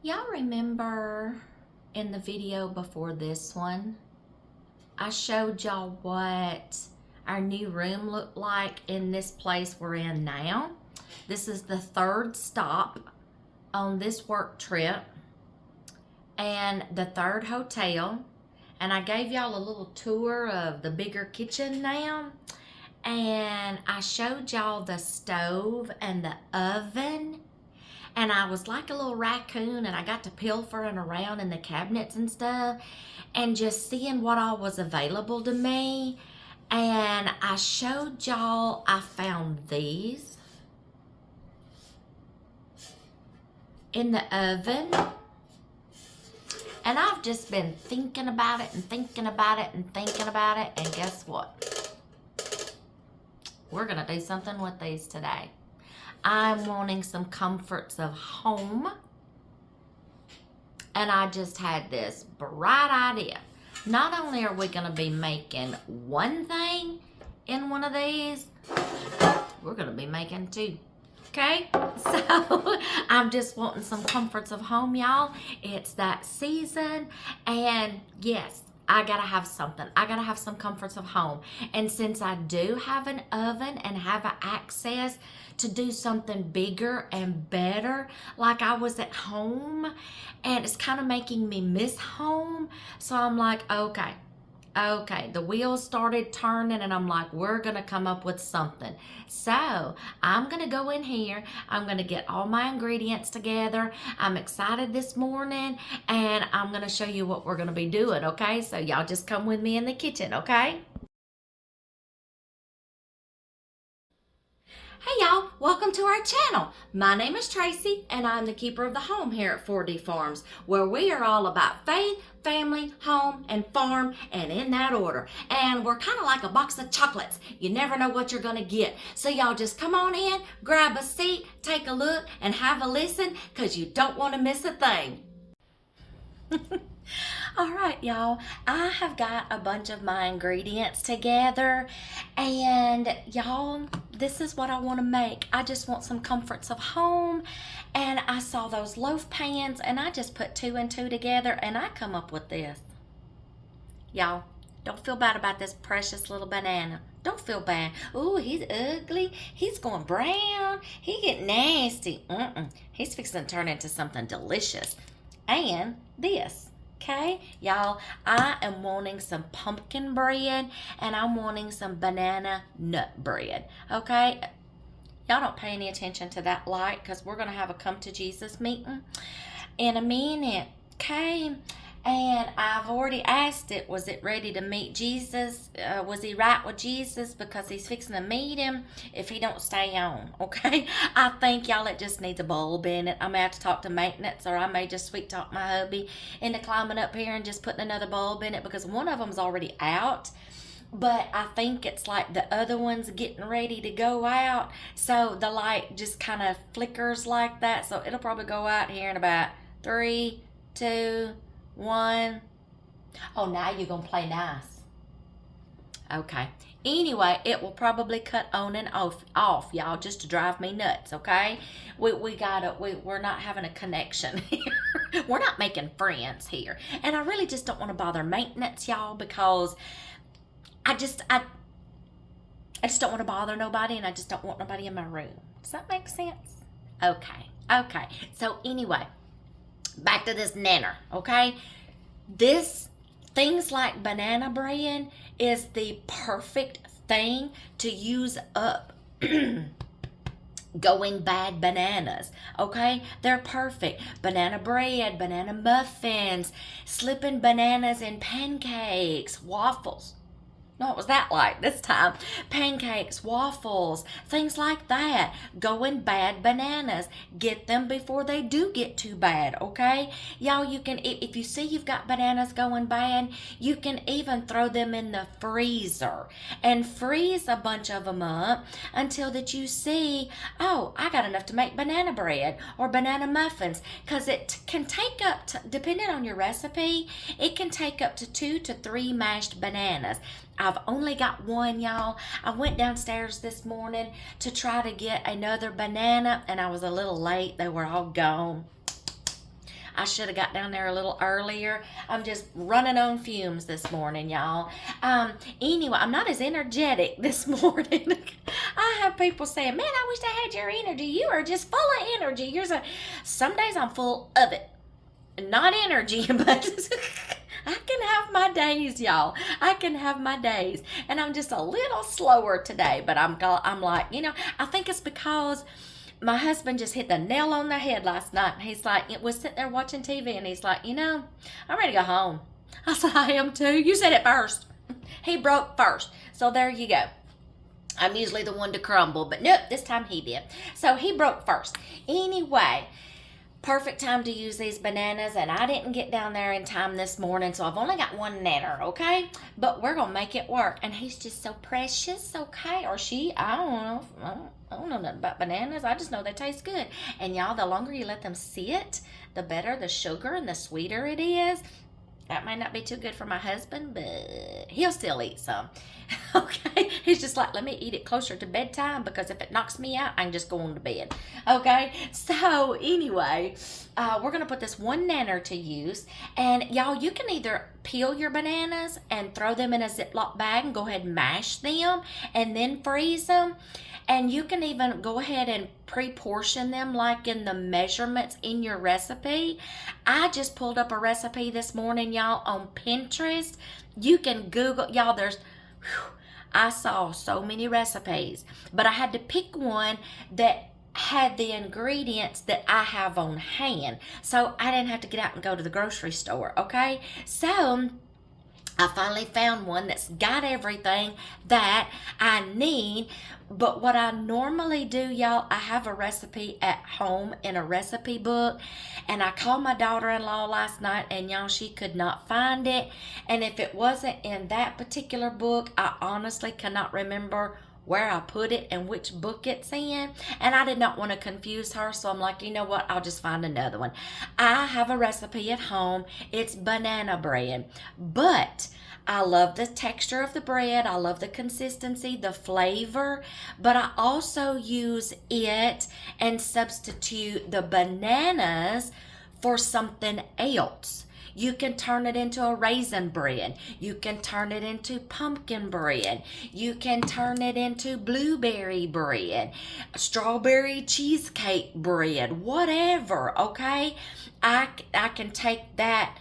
Y'all remember in the video before this one, I showed y'all what our new room looked like in this place we're in now. This is the third stop on this work trip and the third hotel. And I gave y'all a little tour of the bigger kitchen now. And I showed y'all the stove and the oven. And I was like a little raccoon, and I got to pilfering around in the cabinets and stuff and just seeing what all was available to me. And I showed y'all I found these in the oven. And I've just been thinking about it and thinking about it and thinking about it. And guess what? We're going to do something with these today. I'm wanting some comforts of home. And I just had this bright idea. Not only are we going to be making one thing in one of these, we're going to be making two. Okay? So I'm just wanting some comforts of home, y'all. It's that season. And yes, I gotta have something. I gotta have some comforts of home. And since I do have an oven and have access to do something bigger and better, like I was at home, and it's kind of making me miss home. So I'm like, okay, the wheels started turning, and I'm like, we're gonna come up with something. So I'm gonna go in here, I'm gonna get all my ingredients together. I'm excited this morning, and I'm gonna show you what we're gonna be doing, okay? So y'all just come with me in the kitchen, okay? Hey y'all, welcome to our channel. My name is Tracy and I'm the keeper of the home here at 4D Farms, where we are all about faith, family, home, and farm, and in that order. And we're kind of like a box of chocolates. You never know what you're gonna get. So y'all just come on in, grab a seat, take a look, and have a listen, because you don't want to miss a thing. All right, y'all, I have got a bunch of my ingredients together, and y'all, this is what I want to make. I just want some comforts of home, and I saw those loaf pans, and I just put two and two together, and I come up with this. Y'all, don't feel bad about this precious little banana. Don't feel bad. Ooh, he's ugly. He's going brown. He get nasty. He's fixing to turn into something delicious. And this. Okay, y'all, I am wanting some pumpkin bread, and I'm wanting some banana nut bread, okay? Y'all don't pay any attention to that light, because we're going to have a come to Jesus meeting in a minute, okay? And I've already asked it, was it ready to meet Jesus? Was he right with Jesus? Because he's fixing to meet him if he don't stay on, okay? I think, y'all, it just needs a bulb in it. I may have to talk to maintenance, or I may just sweet talk my hubby into climbing up here and just putting another bulb in it, because one of them's already out. But I think it's like the other one's getting ready to go out. So the light just kind of flickers like that. So it'll probably go out here in about 3, 2, 1. Oh, now you're gonna play nice. Okay, anyway, it will probably cut on and off, y'all, just to drive me nuts, okay? We're not having a connection here. We're not making friends here. And I really just don't want to bother maintenance, y'all, because I just don't want to bother nobody, and I just don't want nobody in my room. Does that make sense? Okay, so anyway, back to this nanner, okay? Things like banana bread is the perfect thing to use up going bad bananas, okay? They're perfect. Banana bread, banana muffins, slipping bananas in pancakes, waffles. No, it was that light this time. Pancakes, waffles, things like that. Going bad bananas. Get them before they do get too bad, okay? Y'all, you can, if you see you've got bananas going bad, you can even throw them in the freezer and freeze a bunch of them up until that you see, oh, I got enough to make banana bread or banana muffins, because it can take up to, depending on your recipe, it can take up to 2 to 3 mashed bananas. I've only got one, y'all. I went downstairs this morning to try to get another banana, and I was a little late. They were all gone. I should have got down there a little earlier. I'm just running on fumes this morning, y'all. Anyway, I'm not as energetic this morning. I have people saying, man, I wish I had your energy. You are just full of energy. Some days I'm full of it. Not energy, but I can have my days, y'all. I can have my days. And I'm just a little slower today, but I'm like, I think it's because my husband just hit the nail on the head last night. He's like, was sitting there watching TV, and he's like, I'm ready to go home. I said, I am too. You said it first. He broke first. So there you go. I'm usually the one to crumble, but nope, this time he did. So he broke first. Anyway, perfect time to use these bananas, and I didn't get down there in time this morning, so I've only got one nanner, okay? But we're gonna make it work. And he's just so precious, okay? Or she, I don't know. I don't know nothing about bananas. I just know they taste good. And y'all, the longer you let them sit, the better the sugar and the sweeter it is. That might not be too good for my husband, but he'll still eat some. Okay? He's just like, let me eat it closer to bedtime, because if it knocks me out, I can just go on to bed. Okay? So, anyway, we're going to put this one nanner to use. And, y'all, you can either peel your bananas and throw them in a Ziploc bag and go ahead and mash them and then freeze them. And you can even go ahead and pre-portion them like in the measurements in your recipe. I just pulled up a recipe this morning, y'all, on Pinterest. You can Google, y'all, I saw so many recipes, but I had to pick one that had the ingredients that I have on hand. So I didn't have to get out and go to the grocery store, okay? So I finally found one that's got everything that I need. But what I normally do, y'all, I have a recipe at home in a recipe book. And I called my daughter-in-law last night, and y'all, she could not find it. And if it wasn't in that particular book, I honestly cannot remember where I put it and which book it's in. And I did not want to confuse her, so I'm like, you know what, I'll just find another one. I have a recipe at home. It's banana bread, but I love the texture of the bread. I love the consistency, the flavor, but I also use it and substitute the bananas for something else. You can turn it into a raisin bread. You can turn it into pumpkin bread. You can turn it into blueberry bread, strawberry cheesecake bread, whatever, okay? I can take that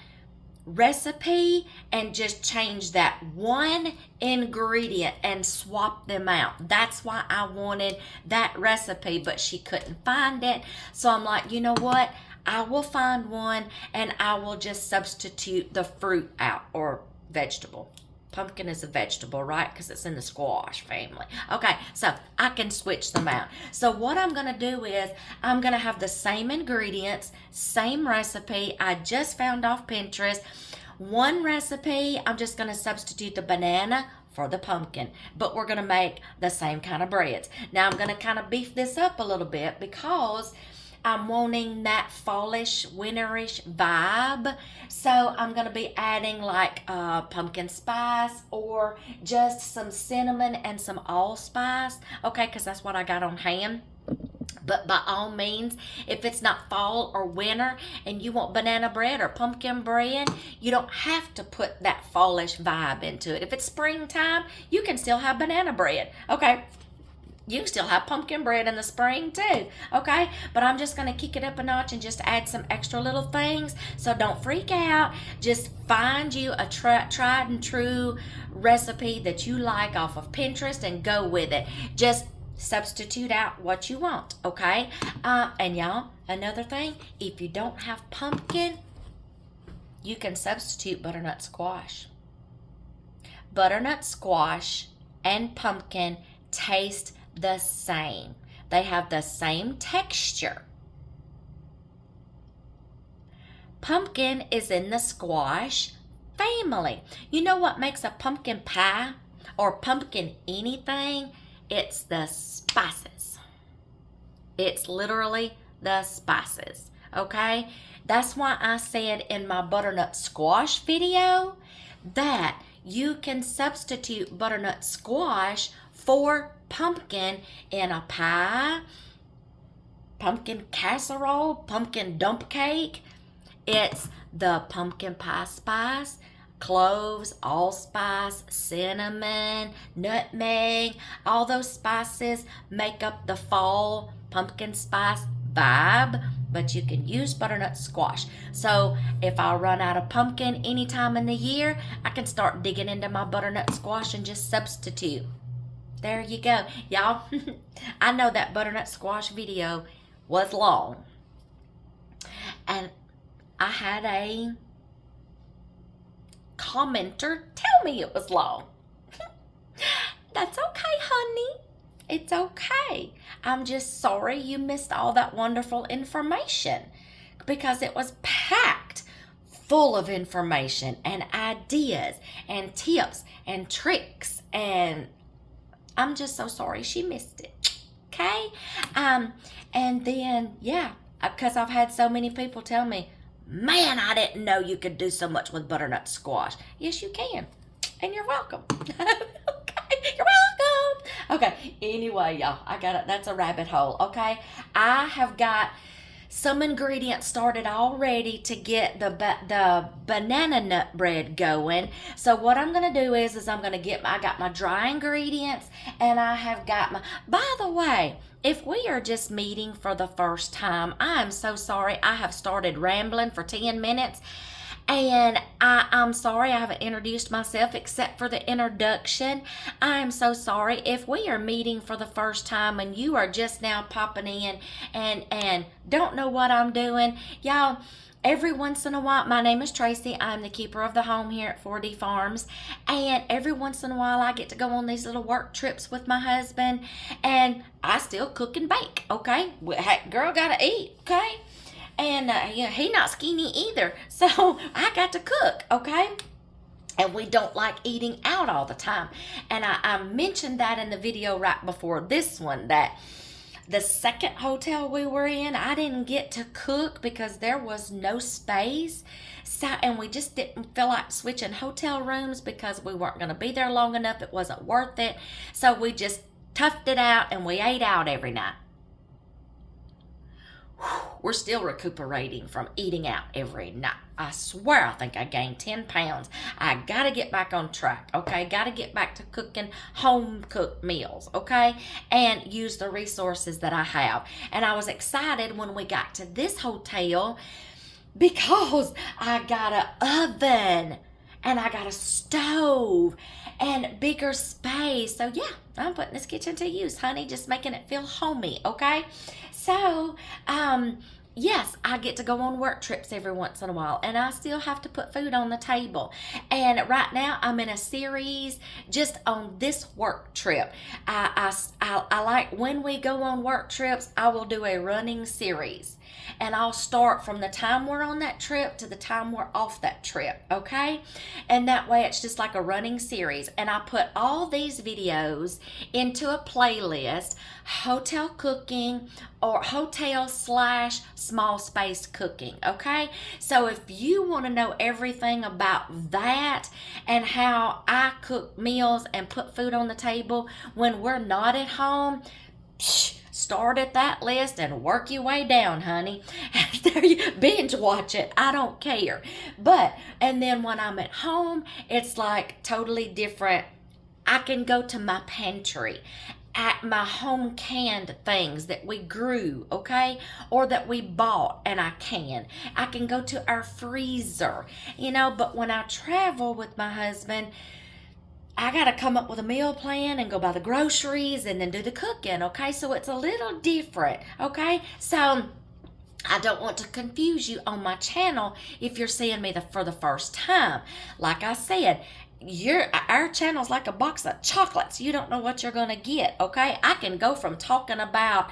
recipe and just change that one ingredient and swap them out. That's why I wanted that recipe, but she couldn't find it. So I'm like, you know what? I will find one, and I will just substitute the fruit out, or vegetable. Pumpkin is a vegetable, right? Because it's in the squash family. Okay, so I can switch them out. So what I'm going to do is I'm going to have the same ingredients, same recipe I just found off Pinterest. One recipe, I'm just going to substitute the banana for the pumpkin, but we're going to make the same kind of breads. Now I'm going to kind of beef this up a little bit, because I'm wanting that fallish, winterish vibe. So I'm going to be adding like pumpkin spice, or just some cinnamon and some allspice. Okay, because that's what I got on hand. But by all means, if it's not fall or winter and you want banana bread or pumpkin bread, you don't have to put that fallish vibe into it. If it's springtime, you can still have banana bread. Okay. You can still have pumpkin bread in the spring too, okay? But I'm just going to kick it up a notch and just add some extra little things. So don't freak out. Just find you a tried and true recipe that you like off of Pinterest and go with it. Just substitute out what you want, okay? And y'all, another thing, if you don't have pumpkin, you can substitute butternut squash. Butternut squash and pumpkin taste the same. They have the same texture. Pumpkin is in the squash family. You know what makes a pumpkin pie or pumpkin anything? It's the spices. It's literally the spices, okay? That's why I said in my butternut squash video that you can substitute butternut squash for pumpkin in a pie, pumpkin casserole, pumpkin dump cake. It's the pumpkin pie spice, cloves, allspice, cinnamon, nutmeg. All those spices make up the fall pumpkin spice vibe, but you can use butternut squash. So if I run out of pumpkin any time in the year, I can start digging into my butternut squash and just substitute. There you go. Y'all, I know that butternut squash video was long. And I had a commenter tell me it was long. That's okay, honey. It's okay. I'm just sorry you missed all that wonderful information, because it was packed full of information and ideas and tips and tricks, and I'm just so sorry she missed it. Okay? And then, yeah, because I've had so many people tell me, man, I didn't know you could do so much with butternut squash. Yes, you can. And you're welcome. Okay, you're welcome. Okay, anyway, y'all, that's a rabbit hole, okay? I have got some ingredients started already to get the banana nut bread going. So what I'm going to do is I'm going to I got my dry ingredients, and I have got by the way, if we are just meeting for the first time, I am so sorry. I have started rambling for 10 minutes. And I'm sorry I haven't introduced myself except for the introduction. I'm so sorry. If we are meeting for the first time and you are just now popping in and don't know what I'm doing, y'all, every once in a while, my name is Tracy. I'm the keeper of the home here at 4D Farms. And every once in a while, I get to go on these little work trips with my husband. And I still cook and bake, okay? Hey, girl gotta eat, okay? And he not skinny either, so I got to cook, okay? And we don't like eating out all the time. And I mentioned that in the video right before this one, that the second hotel we were in, I didn't get to cook because there was no space. So, and we just didn't feel like switching hotel rooms because we weren't going to be there long enough. It wasn't worth it. So we just toughed it out and we ate out every night. We're still recuperating from eating out every night. I swear I think I gained 10 pounds. I got to get back on track, okay? Got to get back to cooking home-cooked meals, okay? And use the resources that I have. And I was excited when we got to this hotel because I got an oven and I got a stove and bigger space. So yeah, I'm putting this kitchen to use, honey, just making it feel homey, okay? So, yes, I get to go on work trips every once in a while, and I still have to put food on the table. And right now, I'm in a series just on this work trip. I like when we go on work trips, I will do a running series. And I'll start from the time we're on that trip to the time we're off that trip, okay? And that way it's just like a running series. And I put all these videos into a playlist, hotel cooking or hotel/small space cooking, okay? So if you want to know everything about that and how I cook meals and put food on the table when we're not at home, start at that list and work your way down, honey. There you binge watch it. I don't care. And then when I'm at home, it's like totally different. I can go to my pantry at my home canned things that we grew, okay? Or that we bought and I can go to our freezer, but when I travel with my husband, I got to come up with a meal plan and go buy the groceries and then do the cooking, okay? So it's a little different, okay? So I don't want to confuse you on my channel if you're seeing me for the first time. Like I said, our channel's like a box of chocolates. You don't know what you're going to get, okay? I can go from talking about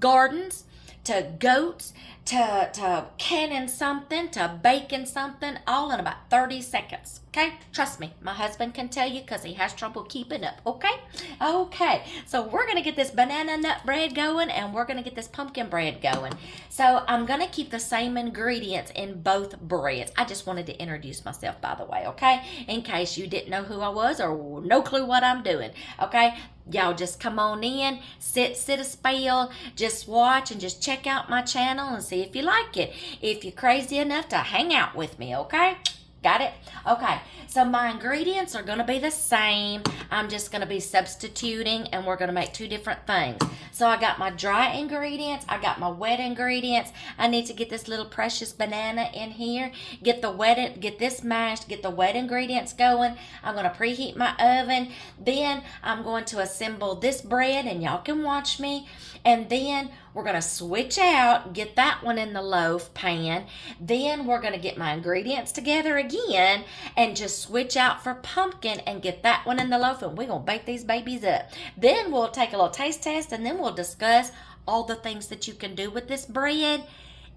gardens to goats to canning something to baking something all in about 30 seconds, okay? Trust me, my husband can tell you because he has trouble keeping up, okay? Okay, so we're going to get this banana nut bread going and we're going to get this pumpkin bread going. So I'm going to keep the same ingredients in both breads. I just wanted to introduce myself, by the way, okay? In case you didn't know who I was or no clue what I'm doing, okay? Y'all just come on in, sit a spell, just watch and just check out my channel and see see if you like it. If you're crazy enough to hang out with me, okay? Got it? Okay, so my ingredients are going to be the same. I'm just going to be substituting, and we're going to make two different things. So I got my dry ingredients. I got my wet ingredients. I need to get this little precious banana in here. Get this mashed, get the wet ingredients going. I'm going to preheat my oven. Then I'm going to assemble this bread, and y'all can watch me. And then we're going to switch out, get that one in the loaf pan. Then we're going to get my ingredients together again and just switch out for pumpkin and get that one in the loaf. And we're going to bake these babies up. Then we'll take a little taste test, and then we'll discuss all the things that you can do with this bread.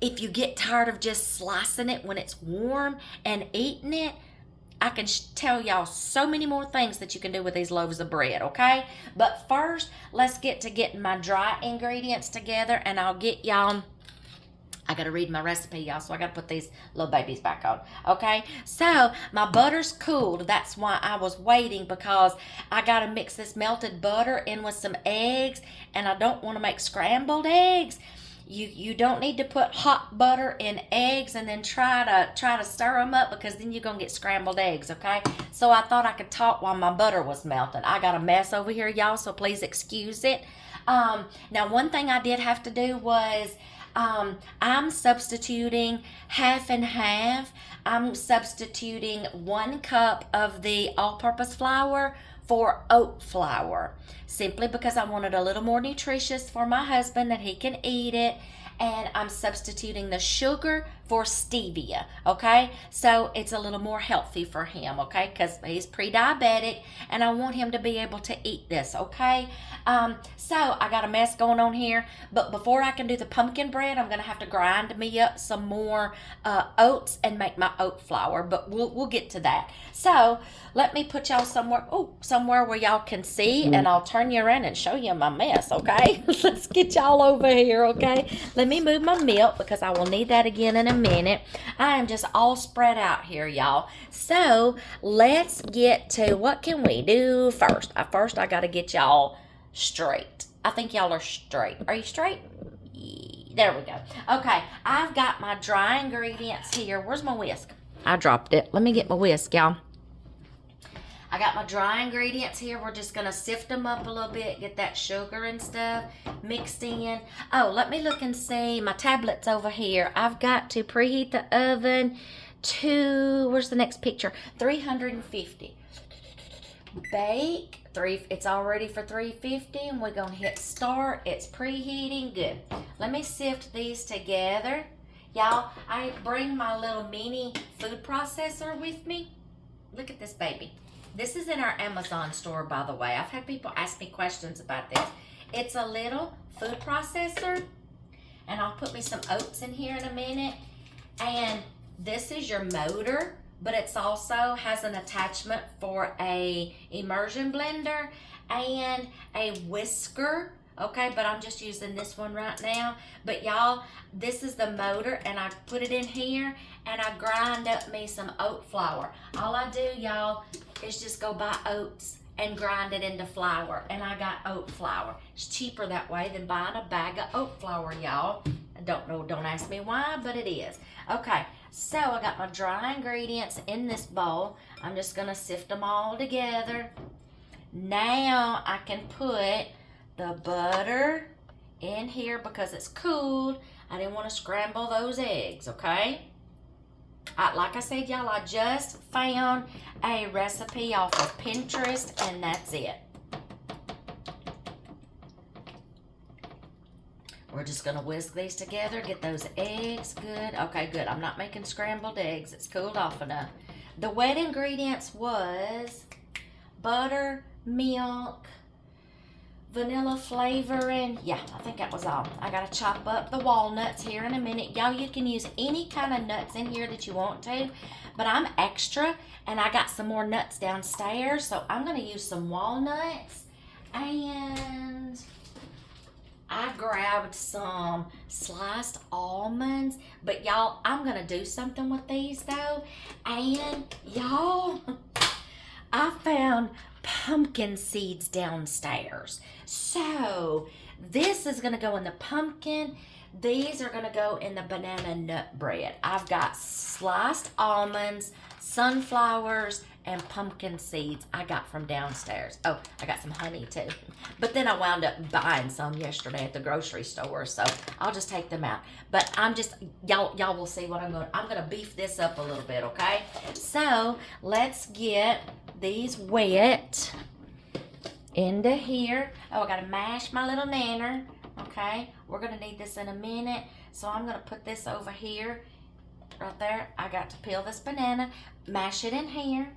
If you get tired of just slicing it when it's warm and eating it, I can tell y'all so many more things that you can do with these loaves of bread, okay? But first, let's get to getting my dry ingredients together, and I'll get y'all. I got to read my recipe, y'all, so I got to put these little babies back on, okay? So, my butter's cooled. That's why I was waiting, because I got to mix this melted butter in with some eggs, and I don't want to make scrambled eggs. You don't need to put hot butter in eggs and then try to stir them up, because then you're going to get scrambled eggs, okay? So I thought I could talk while my butter was melting. I got a mess over here, y'all, so please excuse it. Now, one thing I did have to do was I'm substituting half and half. I'm substituting 1 cup of the all-purpose flour for oat flour, simply because I want it a little more nutritious for my husband, that he can eat it. And I'm substituting the sugar for stevia, okay? So it's a little more healthy for him, okay? Because he's pre-diabetic, and I want him to be able to eat this, okay? So I got a mess going on here, but before I can do the pumpkin bread, I'm going to have to grind me up some more oats and make my oat flour, but we'll get to that. So let me put y'all somewhere where y'all can see, and I'll turn you around and show you my mess, okay? Let's get y'all over here, okay? Let me move my milk, because I will need that again in a minute. I am just all spread out here, y'all. So let's get to what can we do first. First, I got to get y'all straight. I think y'all are straight. Are you straight? There we go. Okay, I've got my dry ingredients here. Where's my whisk? I dropped it. Let me get my whisk, y'all. I got my dry ingredients here. We're just going to sift them up a little bit, get that sugar and stuff mixed in. Oh, let me look and see. My tablet's over here. I've got to preheat the oven to, where's the next picture? 350. Bake. It's all ready for 350, and we're going to hit start. It's preheating. Good. Let me sift these together. Y'all, I bring my little mini food processor with me. Look at this baby. This is in our Amazon store, by the way. I've had people ask me questions about this. It's a little food processor, and I'll put me some oats in here in a minute. And this is your motor, but it's also has an attachment for a immersion blender and a whisker. Okay, but I'm just using this one right now. But y'all, this is the motor, and I put it in here, and I grind up me some oat flour. All I do, y'all, is just go buy oats and grind it into flour, and I got oat flour. It's cheaper that way than buying a bag of oat flour, y'all. I don't know, don't ask me why, but it is. Okay, so I got my dry ingredients in this bowl. I'm just gonna sift them all together. Now I can put the butter in here because it's cooled. I didn't want to scramble those eggs, okay? Like I said, y'all, I just found a recipe off of Pinterest, and that's it. We're just going to whisk these together, get those eggs good. Okay, good. I'm not making scrambled eggs. It's cooled off enough. The wet ingredients was butter, milk, vanilla flavoring. Yeah, I think that was all. I gotta chop up the walnuts here in a minute. Y'all, you can use any kind of nuts in here that you want to, but I'm extra, and I got some more nuts downstairs, so I'm gonna use some walnuts. And I grabbed some sliced almonds, but y'all, I'm gonna do something with these though. And y'all, I found pumpkin seeds downstairs. So this is gonna go in the pumpkin. These are gonna go in the banana nut bread. I've got sliced almonds, sunflowers, and pumpkin seeds I got from downstairs. Oh, I got some honey too. But then I wound up buying some yesterday at the grocery store, so I'll just take them out. But I'm just, y'all will see what I'm gonna beef this up a little bit, okay? So let's get these wet into here. Oh, I gotta mash my little nanner, okay? We're gonna need this in a minute, so I'm gonna put this over here, right there. I got to peel this banana, mash it in here.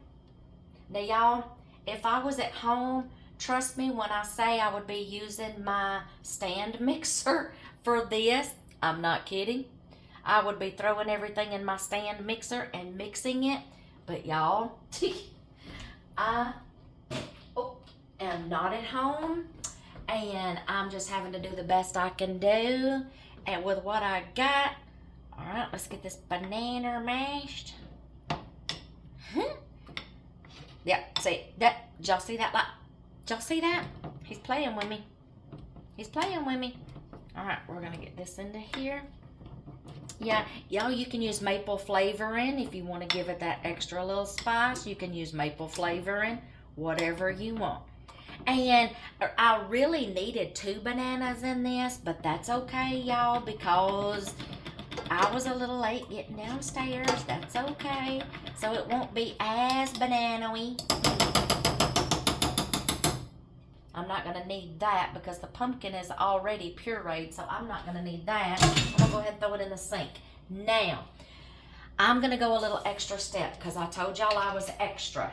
Now, y'all, if I was at home, trust me when I say I would be using my stand mixer for this. I'm not kidding. I would be throwing everything in my stand mixer and mixing it. But y'all, I am not at home, and I'm just having to do the best I can do and with what I got. All right, let's get this banana mashed. Yeah, see that? Did y'all see that? Did y'all see that? He's playing with me. He's playing with me. All right, we're gonna get this into here. Yeah, y'all, you can use maple flavoring if you want to give it that extra little spice. You can use maple flavoring, whatever you want. And I really needed 2 bananas in this, but that's okay, y'all, because I was a little late getting downstairs. That's okay. So it won't be as banana-y. I'm not going to need that because the pumpkin is already pureed, so I'm not going to need that. I'm going to go ahead and throw it in the sink. Now, I'm going to go a little extra step because I told y'all I was extra.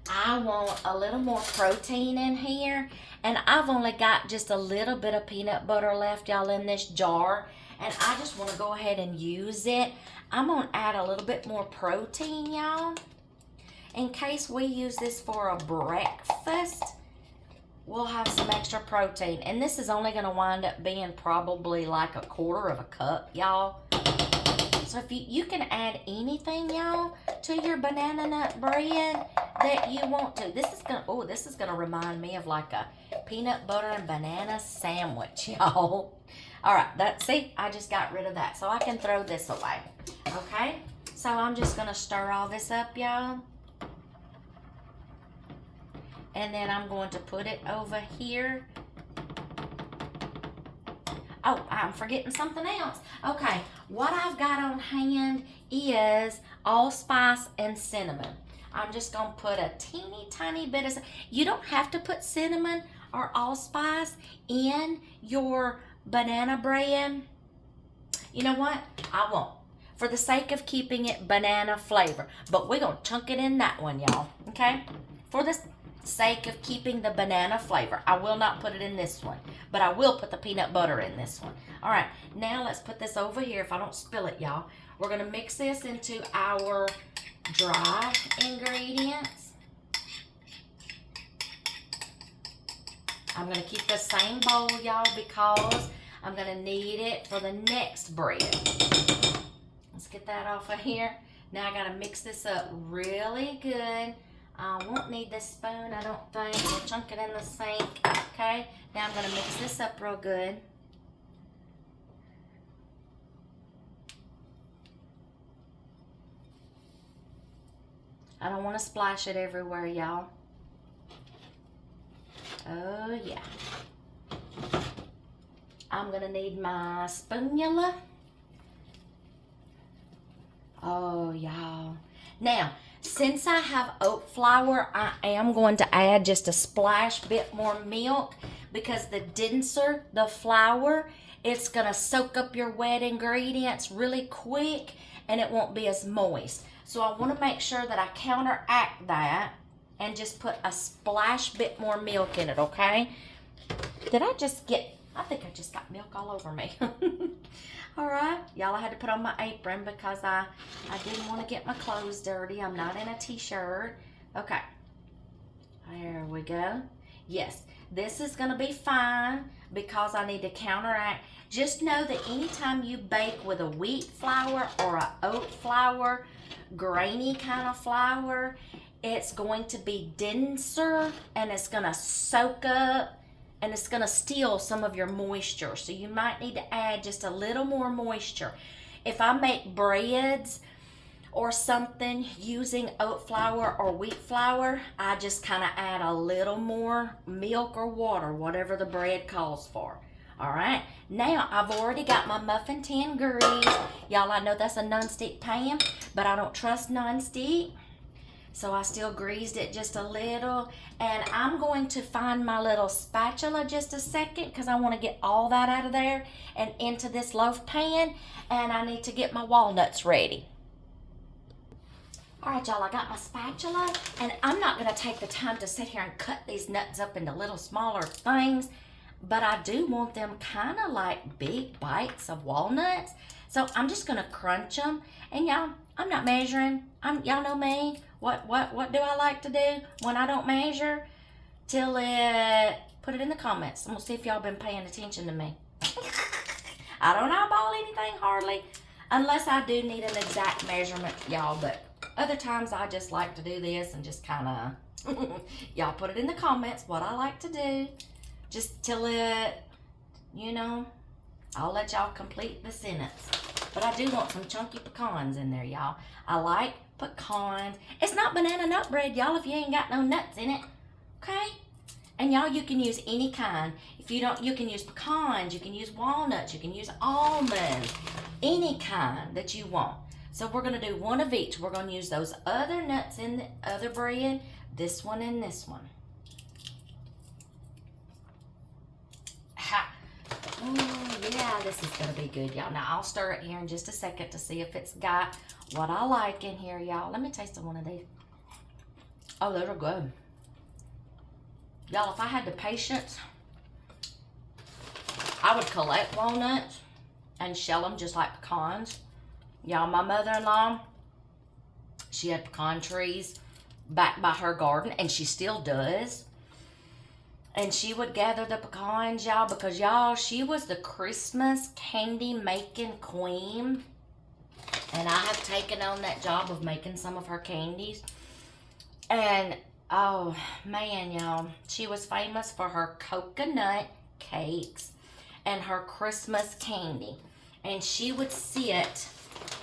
I want a little more protein in here, and I've only got just a little bit of peanut butter left, y'all, in this jar, and I just want to go ahead and use it. I'm going to add a little bit more protein, y'all, in case we use this for a breakfast. We'll have some extra protein, and this is only going to wind up being probably like 1/4 of a cup, y'all. So if you can add anything, y'all, to your banana nut bread that you want to. This is gonna remind me of like a peanut butter and banana sandwich, y'all. All right, see, I just got rid of that, so I can throw this away. Okay, so I'm just gonna stir all this up, y'all, and then I'm going to put it over here. Oh, I'm forgetting something else. Okay, what I've got on hand is allspice and cinnamon. I'm just going to put a teeny tiny bit of, you don't have to put cinnamon or allspice in your banana bread. You know what? I won't, for the sake of keeping it banana flavor. But we're going to chunk it in that one, y'all. Okay? For the sake of keeping the banana flavor. I will not put it in this one, but I will put the peanut butter in this one. All right, now let's put this over here if I don't spill it, y'all. We're going to mix this into our dry ingredients. I'm going to keep the same bowl, y'all, because I'm going to need it for the next bread. Let's get that off of here. Now I got to mix this up really good. I won't need this spoon, I don't think. We'll chunk it in the sink, okay? Now I'm going to mix this up real good. I don't want to splash it everywhere, y'all. Oh, yeah. I'm going to need my spoonula. Oh, y'all. Now, since I have oat flour, I am going to add just a splash bit more milk because the denser the flour, it's going to soak up your wet ingredients really quick and it won't be as moist. So I want to make sure that I counteract that and just put a splash bit more milk in it, okay? I think I just got milk all over me. All right, y'all, I had to put on my apron because I didn't want to get my clothes dirty. I'm not in a t-shirt. Okay, there we go. Yes, this is going to be fine because I need to counteract. Just know that anytime you bake with a wheat flour or a oat flour, grainy kind of flour, it's going to be denser and it's going to soak up and it's going to steal some of your moisture. So you might need to add just a little more moisture. If I make breads or something using oat flour or wheat flour, I just kind of add a little more milk or water, whatever the bread calls for. All right, now I've already got my muffin tin greased. Y'all, I know that's a non-stick pan, but I don't trust non-stick. So I still greased it just a little. And I'm going to find my little spatula just a second because I want to get all that out of there and into this loaf pan. And I need to get my walnuts ready. All right, y'all, I got my spatula. And I'm not going to take the time to sit here and cut these nuts up into little smaller things. But I do want them kind of like big bites of walnuts. So I'm just going to crunch them. And y'all, I'm not measuring. Y'all know me. What do I like to do when I don't measure? Put it in the comments. I'm going to see if y'all been paying attention to me. I don't eyeball anything hardly. Unless I do need an exact measurement, y'all. But other times I just like to do this and just kind of, y'all put it in the comments what I like to do. Just till I'll let y'all complete the sentence. But I do want some chunky pecans in there, y'all. I like pecans. It's not banana nut bread, y'all, if you ain't got no nuts in it. Okay? And y'all, you can use any kind. If you don't, you can use pecans, you can use walnuts, you can use almonds, any kind that you want. So we're going to do one of each. We're going to use those other nuts in the other bread, this one and this one. Oh, yeah, this is going to be good, y'all. Now, I'll stir it here in just a second to see if it's got what I like in here, y'all. Let me taste one of these. Oh, those are good. Y'all, if I had the patience, I would collect walnuts and shell them just like pecans. Y'all, my mother-in-law, she had pecan trees back by her garden, and she still does. And she would gather the pecans, y'all, because, y'all, she was the Christmas candy making queen. And I have taken on that job of making some of her candies. And, oh, man, y'all, she was famous for her coconut cakes and her Christmas candy. And she would sit,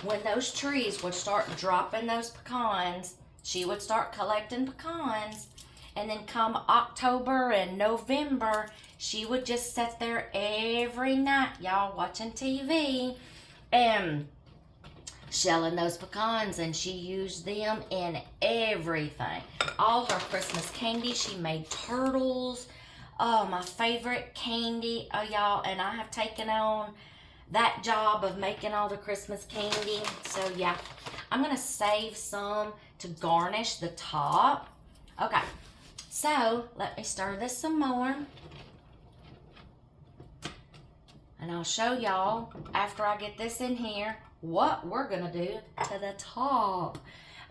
when those trees would start dropping those pecans, she would start collecting pecans. And then come October and November, she would just sit there every night, y'all, watching TV and shelling those pecans. And she used them in everything. All her Christmas candy, she made turtles. Oh, my favorite candy, oh, y'all. And I have taken on that job of making all the Christmas candy. So, yeah, I'm going to save some to garnish the top. Okay. So, let me stir this some more. And I'll show y'all, after I get this in here, what we're going to do to the top.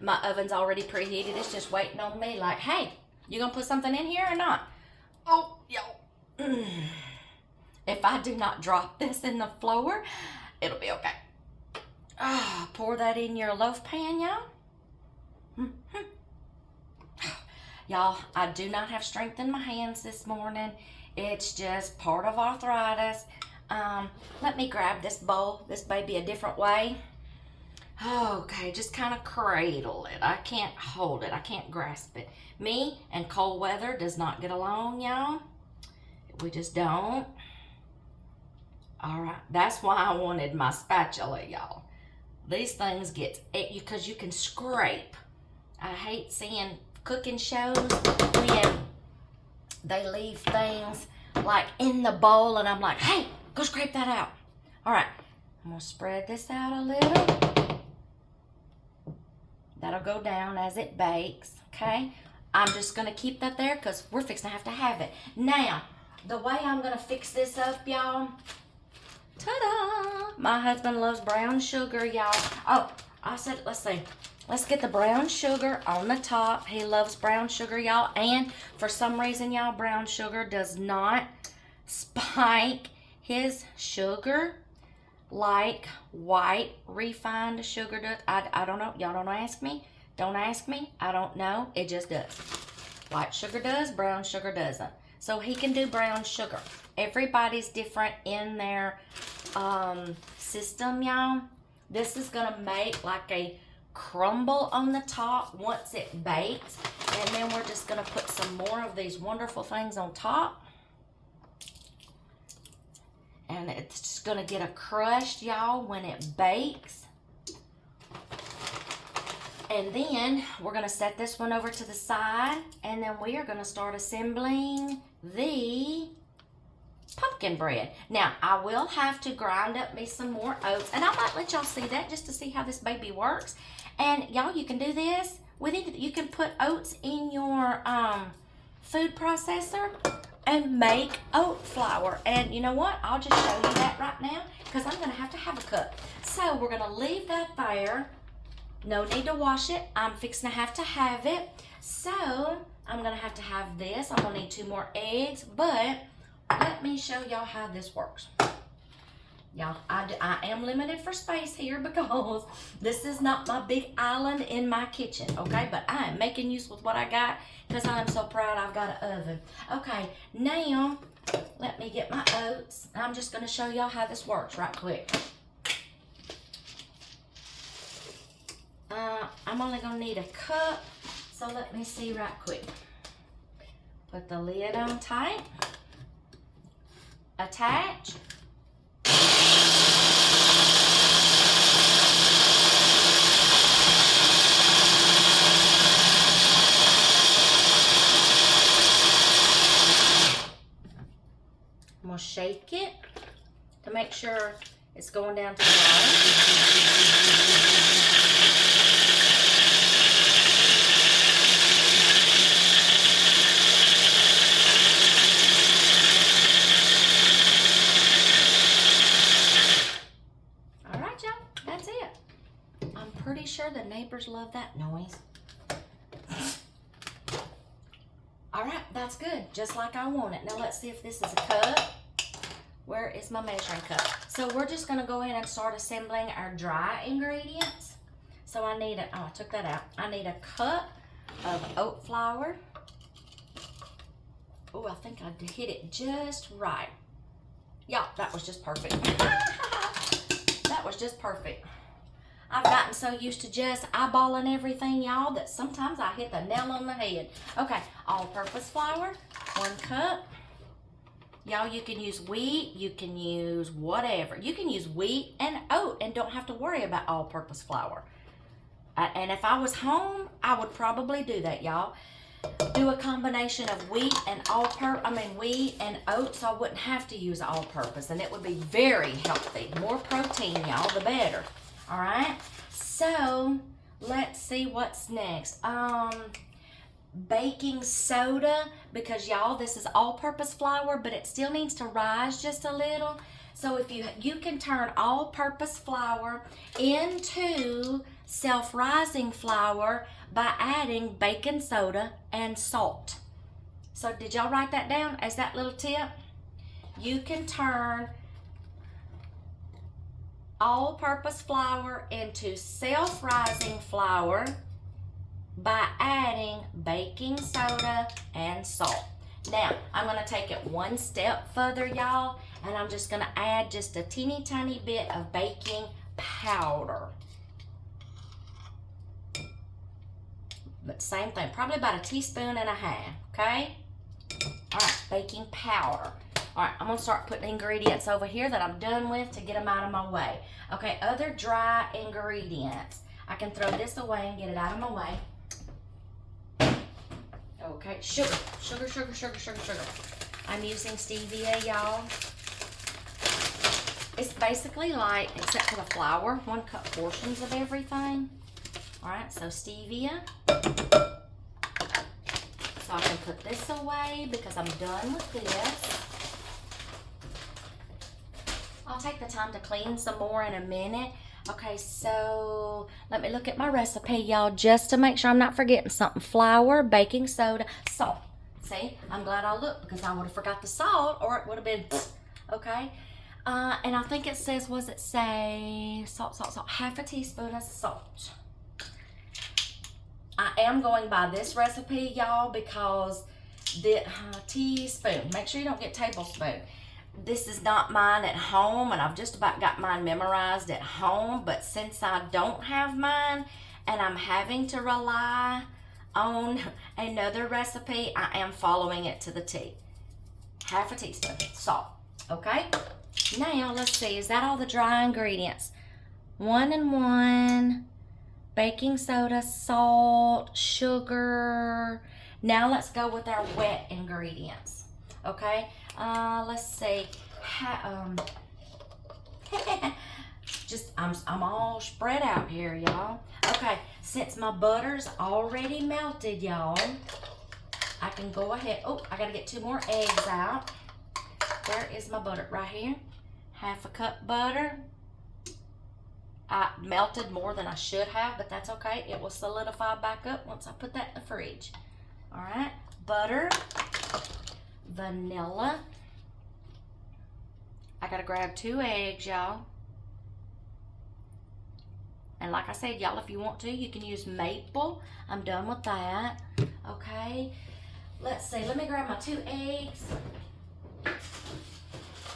My oven's already preheated. It's just waiting on me like, hey, you going to put something in here or not? Oh, y'all. If I do not drop this in the floor, it'll be okay. Pour that in your loaf pan, y'all. Y'all, I do not have strength in my hands this morning. It's just part of arthritis. Let me grab this bowl, this baby a different way. Okay, just kind of cradle it. I can't hold it. I can't grasp it. Me and cold weather does not get along, y'all. We just don't. All right, that's why I wanted my spatula, y'all. These things get, because you can scrape. I hate seeing cooking shows when they leave things like in the bowl and I'm like, hey, go scrape that out. All right, I'm gonna spread this out a little. That'll go down as it bakes, okay? I'm just gonna keep that there because we're fixing to have it. Now, the way I'm gonna fix this up, y'all, ta-da! My husband loves brown sugar, y'all. Oh, I said, let's see. Let's get the brown sugar on the top. He loves brown sugar, y'all. And for some reason, y'all, brown sugar does not spike his sugar like white refined sugar does. I don't know. Y'all don't ask me. Don't ask me. I don't know. It just does. White sugar does, brown sugar doesn't. So he can do brown sugar. Everybody's different in their system, y'all. This is going to make like a crumble on the top once it bakes. And then we're just going to put some more of these wonderful things on top. And it's just going to get a crust, y'all, when it bakes. And then we're going to set this one over to the side. And then we are going to start assembling the pumpkin bread. Now, I will have to grind up me some more oats. And I might let y'all see that just to see how this baby works. And y'all, you can do this with it. You can put oats in your food processor and make oat flour. And you know what? I'll just show you that right now because I'm going to have a cup. So we're going to leave that there. No need to wash it. I'm fixing to have it. So I'm going to have this. I'm going to need 2 more eggs. But let me show y'all how this works. Y'all, I am limited for space here because this is not my big island in my kitchen, okay? But I am making use with what I got because I am so proud I've got an oven. Okay, now let me get my oats. I'm just going to show y'all how this works right quick. I'm only going to need a cup, so let me see right quick. Put the lid on tight. Attach. I'm going to shake it to make sure it's going down to the bottom. Pretty sure the neighbors love that noise. All right, that's good, just like I want it. Now let's see if this is a cup. Where is my measuring cup? So we're just gonna go in and start assembling our dry ingredients. So I need I took that out. I need a cup of oat flour. Oh, I think I hit it just right. Yeah, that was just perfect. That was just perfect. I've gotten so used to just eyeballing everything, y'all, that sometimes I hit the nail on the head. Okay, all-purpose flour, 1 cup. Y'all, you can use wheat, you can use whatever. You can use wheat and oat and don't have to worry about all-purpose flour. And if I was home, I would probably do that, y'all. Do a combination of wheat and wheat and oat, so I wouldn't have to use all-purpose, and it would be very healthy. More protein, y'all, the better. All right, so let's see what's next. Baking soda, because y'all, this is all-purpose flour, but it still needs to rise just a little. So if you can turn all-purpose flour into self-rising flour by adding baking soda and salt. So did y'all write that down as that little tip? You can turn all-purpose flour into self-rising flour by adding baking soda and salt. Now, I'm going to take it one step further, y'all, and I'm just going to add just a teeny tiny bit of baking powder. But same thing, probably about 1.5 teaspoons, okay? All right, baking powder. All right, I'm gonna start putting ingredients over here that I'm done with to get them out of my way. Okay, other dry ingredients. I can throw this away and get it out of my way. Okay, sugar. I'm using stevia, y'all. It's basically like, except for the flour, 1 cup portions of everything. All right, so stevia. So I can put this away because I'm done with this. I'll take the time to clean some more in a minute. Okay, so let me look at my recipe, y'all, just to make sure I'm not forgetting something. Flour, baking soda, salt. See, I'm glad I looked because I would have forgot the salt or it would have been, okay? And I think it says, what does it say? Salt. 1/2 teaspoon of salt. am going by this recipe, y'all, because the teaspoon. Make sure you don't get tablespoon. This is not mine at home, and I've just about got mine memorized at home, but since I don't have mine and I'm having to rely on another recipe, I am following it to the T. Half a teaspoon salt. Okay, now let's see, is that all the dry ingredients? 1 and 1, baking soda, salt, sugar. Now let's go with our wet ingredients. Okay, let's see. Just I'm all spread out here, y'all. Okay, since my butter's already melted, y'all, I can go ahead. Oh, I gotta get 2 more eggs out. Where is my butter? Right here. Half a cup butter. I melted more than I should have, but that's okay. It will solidify back up once I put that in the fridge. All right, butter, vanilla. I gotta grab 2 eggs, y'all. And like I said, y'all, if you want to, you can use maple. I'm done with that. Okay, let's see. Let me grab my 2 eggs.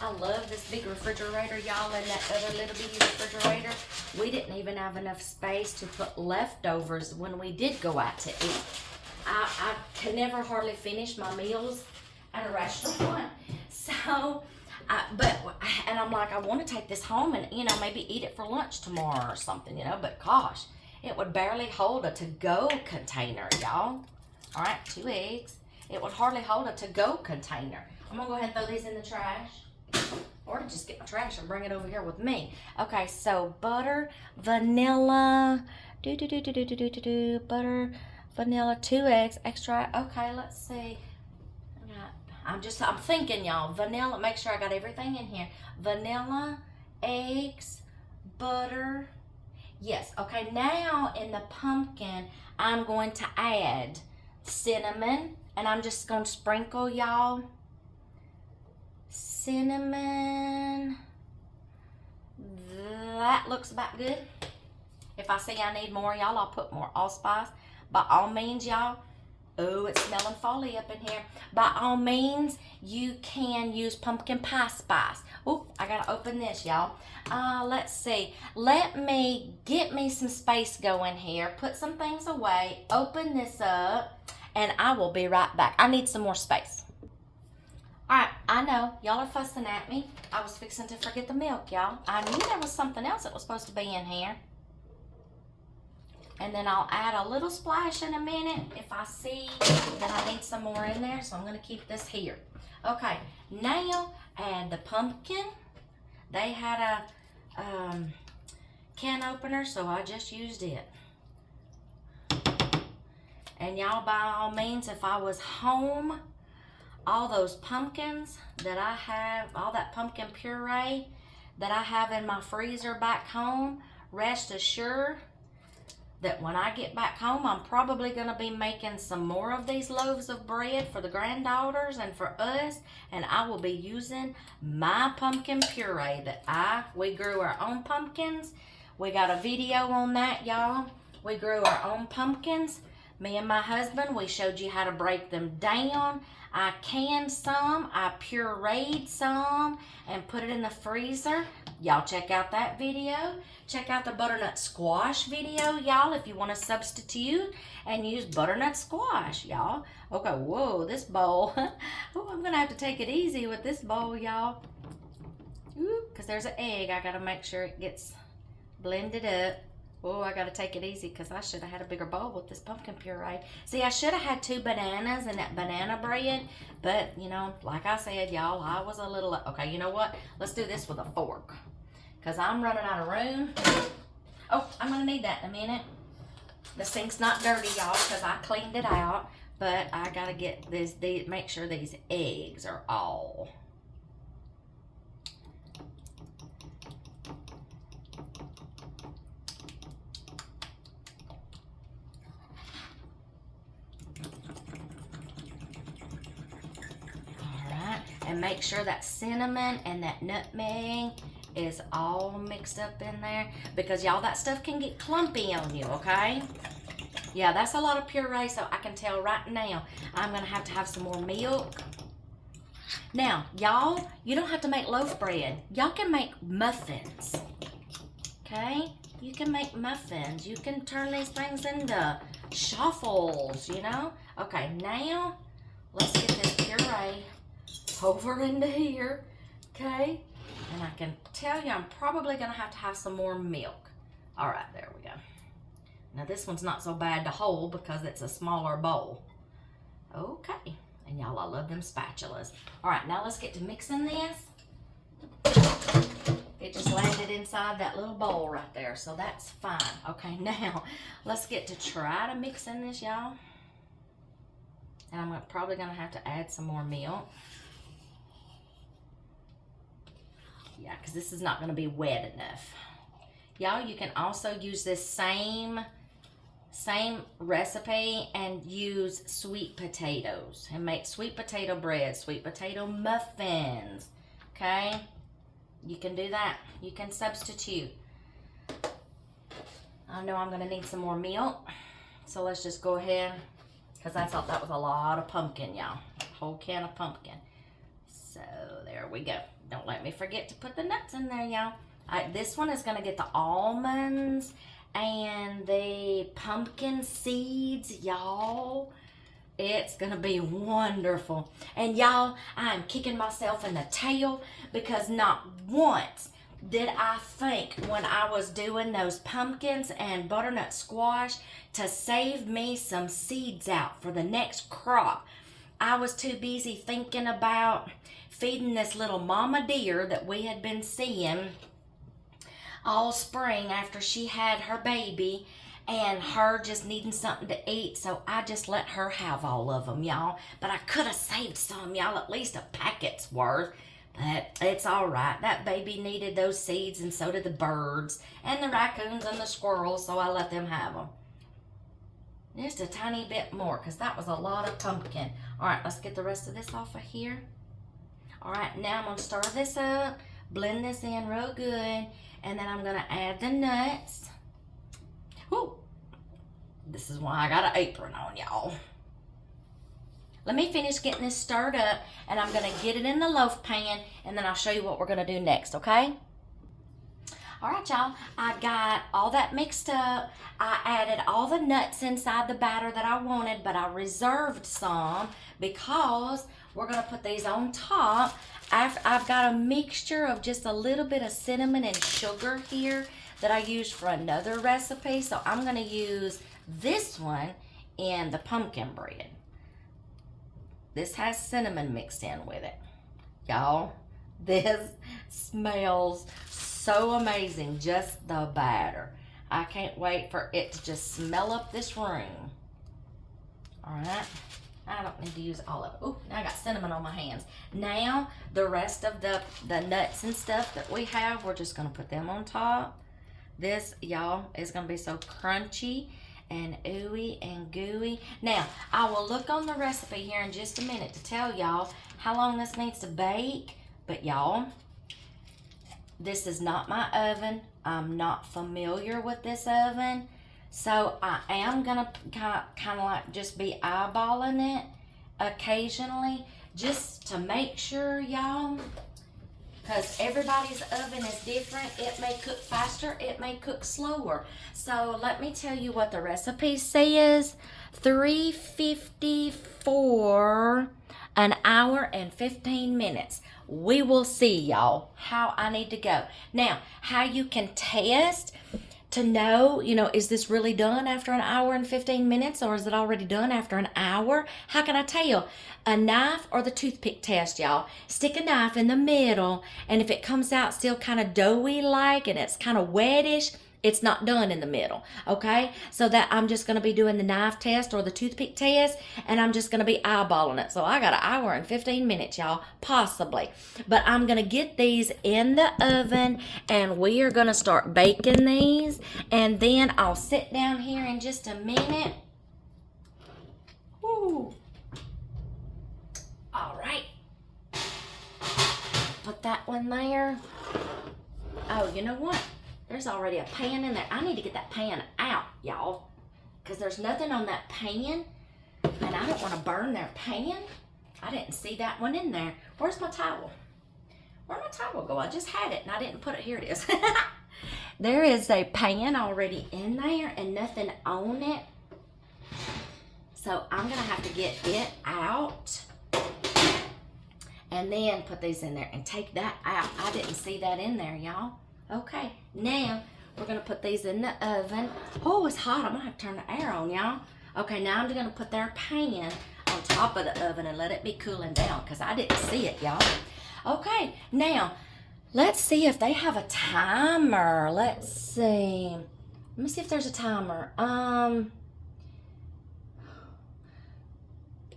I love this big refrigerator, y'all, and that other little bitty refrigerator. We didn't even have enough space to put leftovers when we did go out to eat. I can never hardly finish my meals at a restaurant. So, and I'm like, I want to take this home and, you know, maybe eat it for lunch tomorrow or something, you know, but gosh, it would barely hold a to-go container, y'all. All right, 2 eggs. It would hardly hold a to-go container. I'm going to go ahead and throw these in the trash. Or just get my trash and bring it over here with me. Okay, so butter, vanilla, butter, vanilla, 2 eggs, extra. Okay, let's see. I'm thinking, y'all. Vanilla, make sure I got everything in here. Vanilla, eggs, butter. Yes, okay, now in the pumpkin, I'm going to add cinnamon, and I'm just going to sprinkle, y'all. Cinnamon. That looks about good. If I see I need more, y'all, I'll put more allspice. By all means, y'all. Oh, it's smelling folly up in here. By all means, you can use pumpkin pie spice. Oh, I gotta open this, y'all. Let's see. Let me get me some space going here. Put some things away. Open this up, and I will be right back. I need some more space. All right, I know, y'all are fussing at me. I was fixing to forget the milk, y'all. I knew there was something else that was supposed to be in here. And then I'll add a little splash in a minute if I see that I need some more in there. So I'm gonna keep this here. Okay, now add the pumpkin. They had a can opener, so I just used it. And y'all, by all means, if I was home, all those pumpkins that I have, all that pumpkin puree that I have in my freezer back home, rest assured that when I get back home, I'm probably going to be making some more of these loaves of bread for the granddaughters and for us, and I will be using my pumpkin puree that we grew our own pumpkins. We got a video on that, y'all. We grew our own pumpkins. Me and my husband, we showed you how to break them down. I canned some, I pureed some, and put it in the freezer. Y'all check out that video. Check out the butternut squash video, y'all, if you want to substitute and use butternut squash, y'all. Okay, whoa, this bowl. Oh, I'm going to have to take it easy with this bowl, y'all. Because there's an egg. I got to make sure it gets blended up. Oh, I got to take it easy because I should have had a bigger bowl with this pumpkin puree. See, I should have had 2 bananas and that banana bread. But, you know, like I said, y'all, I was a little... Okay, you know what? Let's do this with a fork because I'm running out of room. Oh, I'm going to need that in a minute. The sink's not dirty, y'all, because I cleaned it out. But I got to get this, make sure these eggs are all... And make sure that cinnamon and that nutmeg is all mixed up in there. Because, y'all, that stuff can get clumpy on you, okay? Yeah, that's a lot of puree, so I can tell right now I'm gonna have to have some more milk. Now, y'all, you don't have to make loaf bread. Y'all can make muffins, okay? You can make muffins. You can turn these things into shuffles, you know? Okay, now let's get this puree over into here, okay? And I can tell you I'm probably gonna have to have some more milk. All right, there we go. Now this one's not so bad to hold because it's a smaller bowl. Okay, and y'all, I love them spatulas. All right, now let's get to mixing this. It just landed inside that little bowl right there, so that's fine. Okay, now let's get to try to mix in this, y'all. And I'm probably gonna have to add some more milk. Yeah, because this is not gonna be wet enough. Y'all, you can also use this same recipe and use sweet potatoes and make sweet potato bread, sweet potato muffins, okay? You can do that. You can substitute. I know I'm gonna need some more milk, so let's just go ahead, because I thought that was a lot of pumpkin, y'all. A whole can of pumpkin. So there we go. Don't let me forget to put the nuts in there, y'all. This one is gonna get the almonds and the pumpkin seeds, y'all. It's gonna be wonderful. And y'all, I am kicking myself in the tail because not once did I think when I was doing those pumpkins and butternut squash to save me some seeds out for the next crop. I was too busy thinking about feeding this little mama deer that we had been seeing all spring after she had her baby, and her just needing something to eat, so I just let her have all of them, y'all. But I could have saved some, y'all, at least a packet's worth. But it's all right. That baby needed those seeds, and so did the birds and the raccoons and the squirrels, so I let them have them. Just a tiny bit more, because that was a lot of pumpkin. All right, let's get the rest of this off of here. All right, now I'm going to stir this up, blend this in real good, and then I'm going to add the nuts. Whoo! This is why I got an apron on, y'all. Let me finish getting this stirred up, and I'm going to get it in the loaf pan, and then I'll show you what we're going to do next, okay? All right, y'all, I got all that mixed up. I added all the nuts inside the batter that I wanted, but I reserved some because we're gonna put these on top. I've got a mixture of just a little bit of cinnamon and sugar here that I used for another recipe, so I'm gonna use this one in the pumpkin bread. This has cinnamon mixed in with it. Y'all, this smells so amazing, just the batter. I can't wait for it to just smell up this room. All right, I don't need to use all of it. Oh, now I got cinnamon on my hands. Now, the rest of the nuts and stuff that we have, we're just gonna put them on top. This, y'all, is gonna be so crunchy and ooey and gooey. Now, I will look on the recipe here in just a minute to tell y'all how long this needs to bake, but y'all, this is not my oven. I'm not familiar with this oven. So I am gonna kind of like just be eyeballing it occasionally just to make sure, y'all, because everybody's oven is different. It may cook faster, it may cook slower. So let me tell you what the recipe says. 350 for an hour and 15 minutes. We will see, y'all, how I need to go. Now, how you can test to know, is this really done after an hour and 15 minutes, or is it already done after an hour? How can I tell? A knife or the toothpick test, y'all. Stick a knife in the middle, and if it comes out still kind of doughy like and it's kind of wettish, it's not done in the middle, okay? So that I'm just gonna be doing the knife test or the toothpick test, and I'm just gonna be eyeballing it. So I got an hour and 15 minutes, y'all, possibly. But I'm gonna get these in the oven, and we are gonna start baking these, and then I'll sit down here in just a minute. Woo. All right. Put that one there. Oh, you know what? There's already a pan in there. I need to get that pan out, y'all. because there's nothing on that pan, and I don't want to burn their pan. I didn't see that one in there. Where's my towel? Where'd my towel go? I just had it and I didn't put it. Here it is. There is a pan already in there and nothing on it. So I'm gonna have to get it out and then put these in there and take that out. I didn't see that in there, y'all. Okay, now we're gonna put these in the oven. Oh, it's hot. I'm gonna have to turn the air on, y'all. Okay, now I'm just gonna put their pan on top of the oven and let it be cooling down because I didn't see it, y'all. Okay, now let's see if they have a timer. Let's see. Let me see if there's a timer.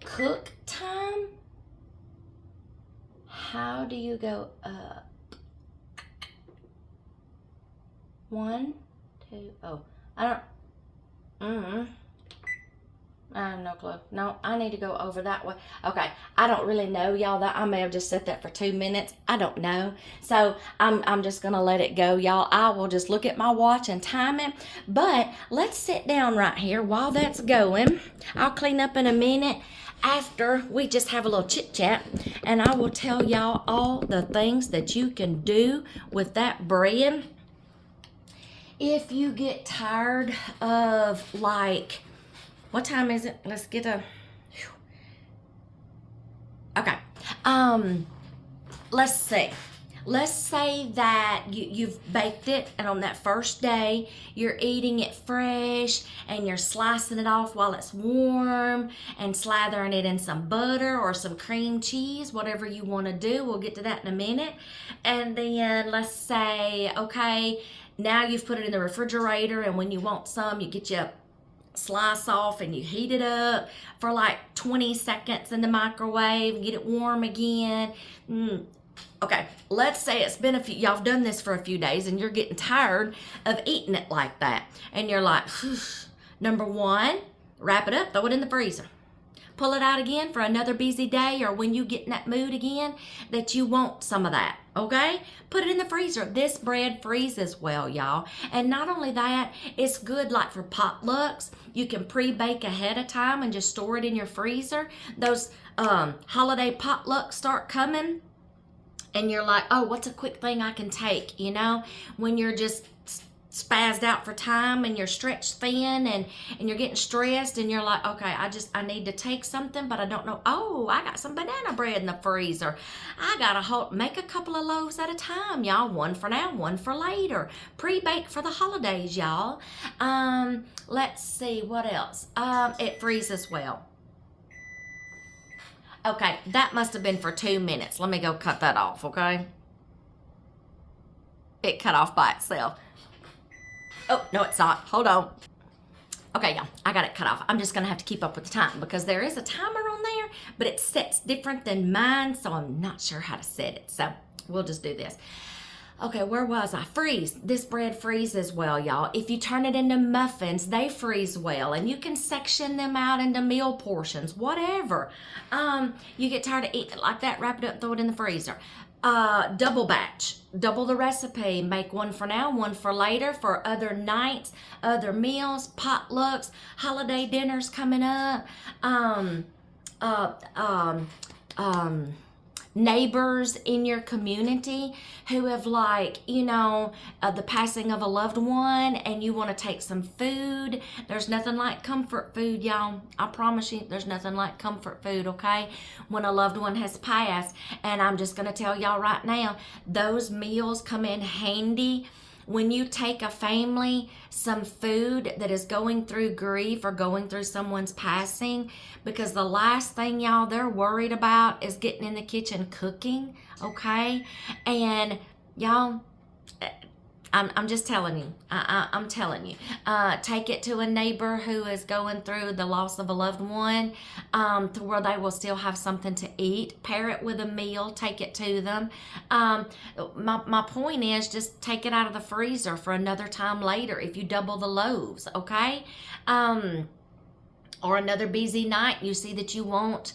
Cook time. How do you go up? 1, 2, oh, I have no clue. No, I need to go over that way. Okay, I don't really know, y'all. That I may have just set that for 2 minutes. I don't know. So I'm just gonna let it go, y'all. I will just look at my watch and time it. But let's sit down right here while that's going. I'll clean up in a minute after we just have a little chit chat, and I will tell y'all all the things that you can do with that bread. If you get tired of, like, what time is it? Let's get a, okay. Let's see. Let's say that you've baked it, and on that first day, you're eating it fresh, and you're slicing it off while it's warm, and slathering it in some butter or some cream cheese, whatever you want to do. We'll get to that in a minute. And then let's say, okay, now you've put it in the refrigerator, and when you want some, you get your slice off and you heat it up for like 20 seconds in the microwave, get it warm again. Okay, let's say it's been y'all have done this for a few days and you're getting tired of eating it like that. And you're like, number one, wrap it up, throw it in the freezer. Pull it out again for another busy day, or when you get in that mood again that you want some of that, okay? Put it in the freezer. This bread freezes well, y'all. And not only that, it's good like for potlucks. You can pre-bake ahead of time and just store it in your freezer. Those holiday potlucks start coming, and you're like, oh, what's a quick thing I can take, you know? When you're just spazzed out for time and you're stretched thin and you're getting stressed and you're like, okay, I need to take something, but I don't know. Oh, I got some banana bread in the freezer. I gotta make a couple of loaves at a time, y'all. One for now, one for later. Pre-bake for the holidays, y'all. Let's see, what else? It freezes well. Okay, that must have been for 2 minutes. Let me go cut that off, okay? It cut off by itself. Oh, no, it's not. Hold on. Okay, y'all, I got it cut off. I'm just going to have to keep up with the time because there is a timer on there, but it sets different than mine, so I'm not sure how to set it. So we'll just do this. Okay, where was I? Freeze. This bread freezes well, y'all. If you turn it into muffins, they freeze well, and you can section them out into meal portions, whatever. You get tired of eating it like that, wrap it up, throw it in the freezer. Double batch, double the recipe, make one for now, one for later, for other nights, other meals, potlucks, holiday dinners coming up, neighbors in your community who have, like, you know, the passing of a loved one, and you want to take some food. There's nothing like comfort food, y'all. I promise you, there's nothing like comfort food, okay? When a loved one has passed. And I'm just going to tell y'all right now, those meals come in handy when you take a family some food that is going through grief or going through someone's passing, because the last thing, y'all, they're worried about is getting in the kitchen cooking, okay? And y'all, I'm just telling you. I'm telling you. Take it to a neighbor who is going through the loss of a loved one, to where they will still have something to eat. Pair it with a meal. Take it to them. My point is, just take it out of the freezer for another time later if you double the loaves, okay? Or another busy night, you see that you want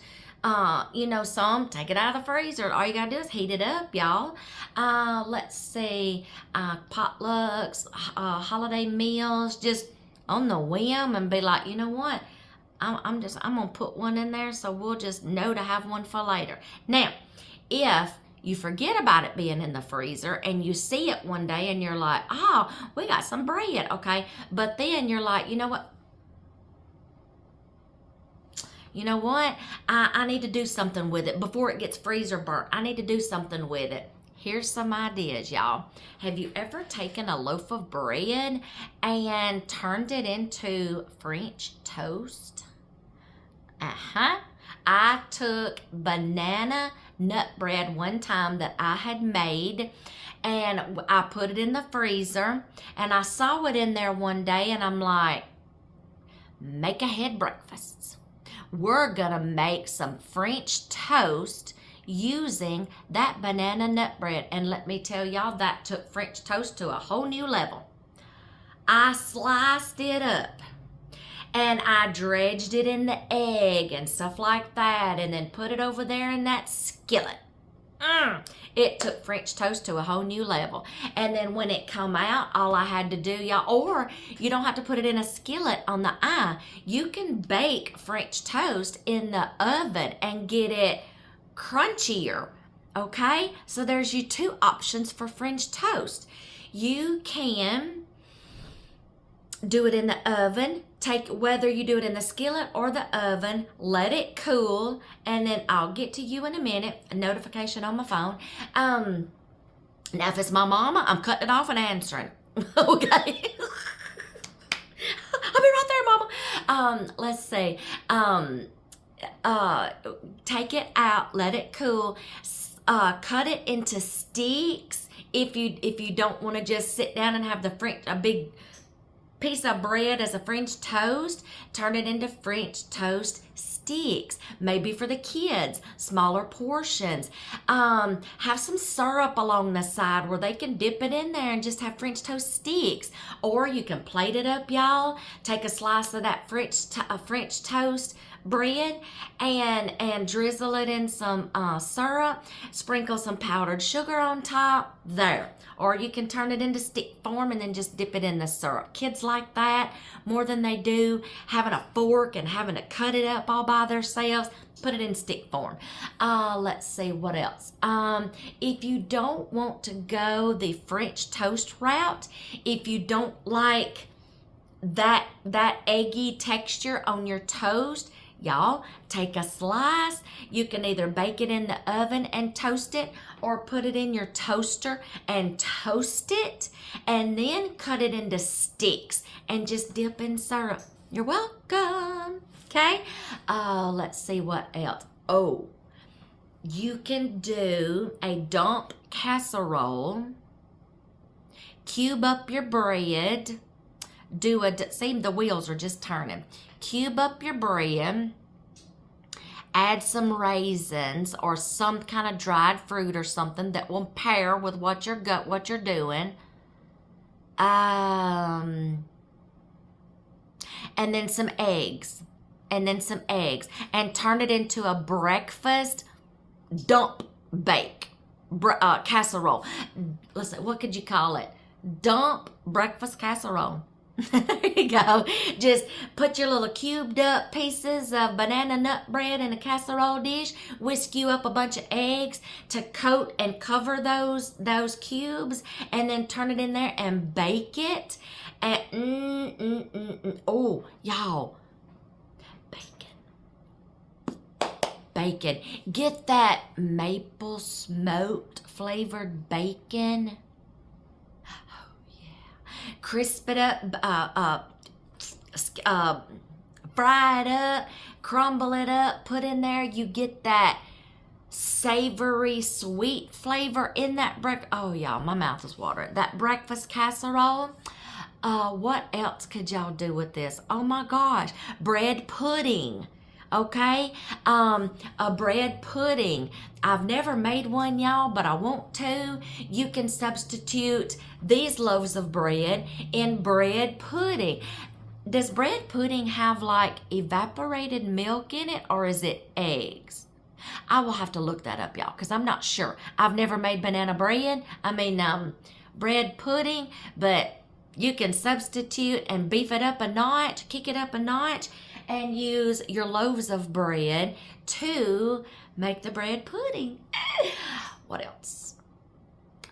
you know, some, take it out of the freezer. All you gotta do is heat it up, y'all. Let's see, potlucks, holiday meals, just on the whim and be like, you know what? I'm gonna put one in there, so we'll just know to have one for later. Now, if you forget about it being in the freezer and you see it one day and you're like, oh, we got some bread, okay? But then you're like, you know what? I need to do something with it before it gets freezer burnt. I need to do something with it. Here's some ideas, y'all. Have you ever taken a loaf of bread and turned it into French toast? I took banana nut bread one time that I had made, and I put it in the freezer, and I saw it in there one day, and I'm like, make ahead breakfasts. We're gonna make some French toast using that banana nut bread. And let me tell y'all, that took French toast to a whole new level. I sliced it up and I dredged it in the egg and stuff like that, and then put it over there in that skillet. It took French toast to a whole new level. And then when it come out, all I had to do, y'all, or you don't have to put it in a skillet on the eye. You can bake French toast in the oven and get it crunchier, okay? So there's your two options for French toast. You can do it in the oven, whether you do it in the skillet or the oven, let it cool, and then I'll get to you in a minute, a notification on my phone. Now if it's my mama, I'm cutting it off and answering. Okay. I'll be right there, mama. Let's see. Take it out, let it cool, cut it into sticks. If you don't want to just sit down and have a big piece of bread as a French toast, turn it into French toast sticks. Maybe for the kids, smaller portions. Have some syrup along the side where they can dip it in there and just have French toast sticks. Or you can plate it up, y'all. Take a slice of that French toast bread and drizzle it in some syrup, sprinkle some powdered sugar on top there. Or you can turn it into stick form and then just dip it in the syrup. Kids like that more than they do having a fork and having to cut it up all by themselves. Put it in stick form. Let's see what else. If you don't want to go the French toast route, if you don't like that eggy texture on your toast, y'all, take a slice. You can either bake it in the oven and toast it, or put it in your toaster and toast it, and then cut it into sticks and just dip in syrup. You're welcome. Okay? Let's see what else. Oh, you can do a dump casserole. Cube up your bread. See, the wheels are just turning. Cube up your bread, add some raisins or some kind of dried fruit or something that will pair with what you're doing. And then some eggs. And turn it into a breakfast dump bake casserole. Listen, what could you call it? Dump breakfast casserole. There you go. Just put your little cubed up pieces of banana nut bread in a casserole dish, whisk you up a bunch of eggs to coat and cover those cubes, and then turn it in there and bake it. And oh, y'all, bacon. Get that maple smoked flavored bacon. Crisp it up, fry it up, crumble it up, put in there. You get that savory, sweet flavor in that oh, y'all, my mouth is watering. That breakfast casserole. What else could y'all do with this? Oh my gosh, bread pudding. Okay, a bread pudding. I've never made one, y'all, but I want to. You can substitute these loaves of bread in bread pudding. Does bread pudding have like evaporated milk in it, or is it eggs? I will have to look that up, y'all, because I'm not sure. I've never made banana bread. Bread pudding, but You can substitute and beef it up a notch, kick it up a notch, and use your loaves of bread to make the bread pudding. What else?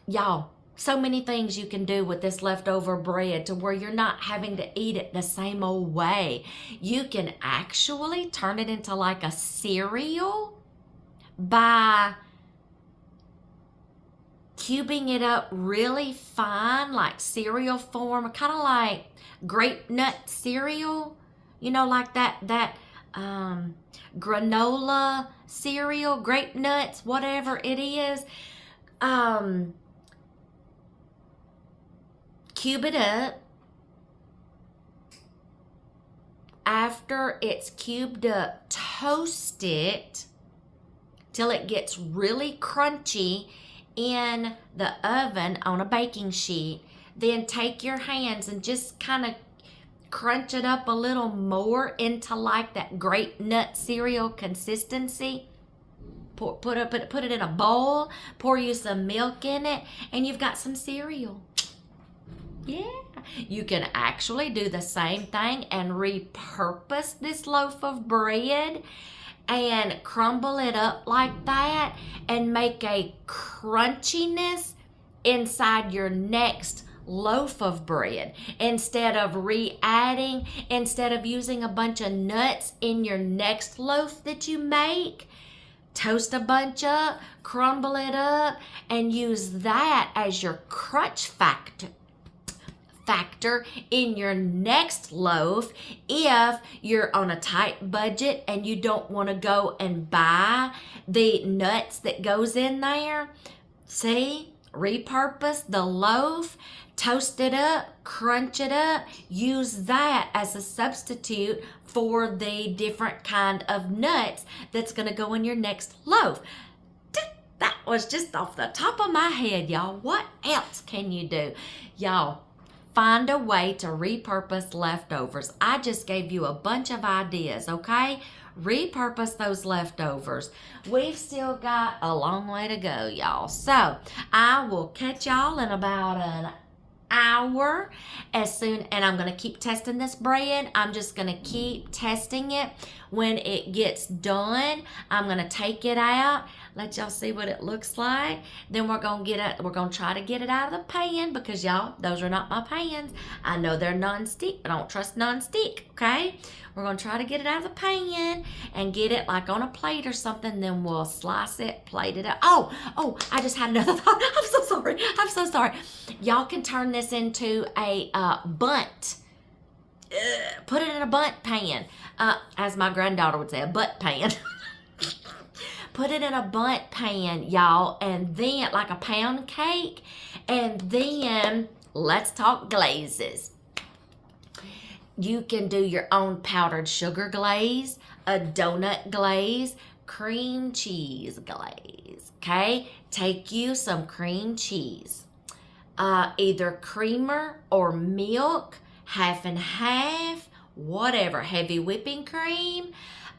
Y'all, so many things you can do with this leftover bread to where you're not having to eat it the same old way. You can actually turn it into like a cereal by cubing it up really fine, like cereal form, kind of like grape nut cereal, you know, like that granola cereal, grape nuts, whatever it is. Cube it up. After it's cubed up, toast it till it gets really crunchy in the oven on a baking sheet. Then take your hands and just kind of crunch it up a little more into like that grape nut cereal consistency. Put it in a bowl, pour you some milk in it, and you've got some cereal. Yeah, you can actually do the same thing and repurpose this loaf of bread and crumble it up like that and make a crunchiness inside your next loaf of bread. Instead of re-adding, instead of using a bunch of nuts in your next loaf that you make, toast a bunch up, crumble it up, and use that as your crunch factor in your next loaf if you're on a tight budget and you don't want to go and buy the nuts that goes in there. See, repurpose the loaf, toast it up, crunch it up, use that as a substitute for the different kind of nuts that's going to go in your next loaf. That was just off the top of my head, y'all. What else can you do? Y'all, find a way to repurpose leftovers. I just gave you a bunch of ideas, okay? Repurpose those leftovers. We've still got a long way to go, y'all. So I will catch y'all in about an hour and I'm going to keep testing this bread. I'm just going to keep testing it. When it gets done, I'm going to take it out, let y'all see what it looks like. Then we're going to try to get it out of the pan because y'all, those are not my pans. I know they're non-stick, but I don't trust non-stick, okay? We're going to try to get it out of the pan and get it like on a plate or something. Then we'll slice it, plate it up. Oh, I just had another thought. I'm so sorry. Y'all can turn this into a bunt. Put it in a bunt pan. As my granddaughter would say, a butt pan. Put it in a bunt pan, y'all, and then like a pound cake. And then let's talk glazes. You can do your own powdered sugar glaze, a donut glaze, cream cheese glaze, okay? Take you some cream cheese, either creamer or milk, half and half, whatever, heavy whipping cream.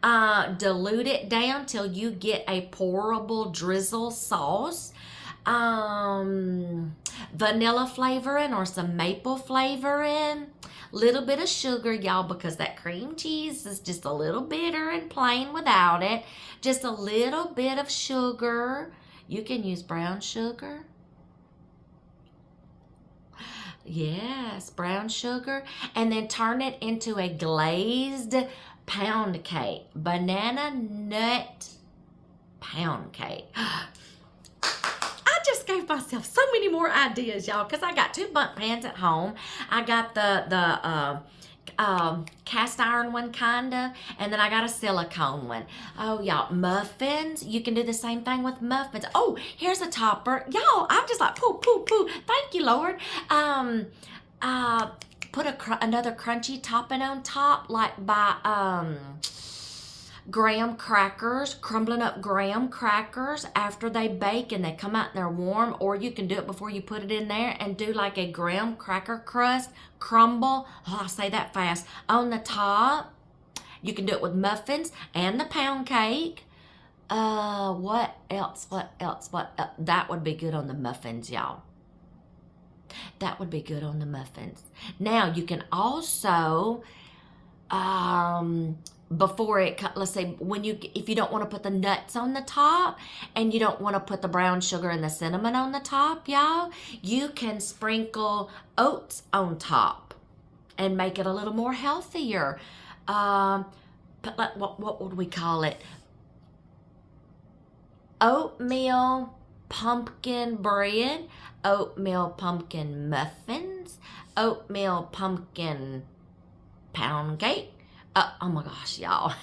Dilute it down till you get a pourable drizzle sauce. Vanilla flavoring or some maple flavoring. Little bit of sugar, y'all, because that cream cheese is just a little bitter and plain without it. Just a little bit of sugar. You can use brown sugar. Yes, brown sugar. And then turn it into a glazed pound cake. Banana nut pound cake. I just gave myself so many more ideas, y'all, because I got 2 bundt pans at home. I got the cast iron one, kinda, and then I got a silicone one. Oh, y'all, muffins. You can do the same thing with muffins. Oh, here's a topper. Y'all, I'm just like, poo. Thank you, Lord. Put another crunchy topping on top, like by graham crackers, crumbling up graham crackers after they bake and they come out and they're warm, or you can do it before you put it in there and do like a graham cracker crust, crumble, I say that fast, on the top. You can do it with muffins and the pound cake. What else? That would be good on the muffins, y'all. That would be good on the muffins. Now you can also, before it, let's say if you don't want to put the nuts on the top and you don't want to put the brown sugar and the cinnamon on the top, y'all, you can sprinkle oats on top and make it a little more healthier. But what would we call it? Oatmeal pumpkin bread, oatmeal pumpkin muffins, oatmeal pumpkin pound cake. Oh my gosh, y'all.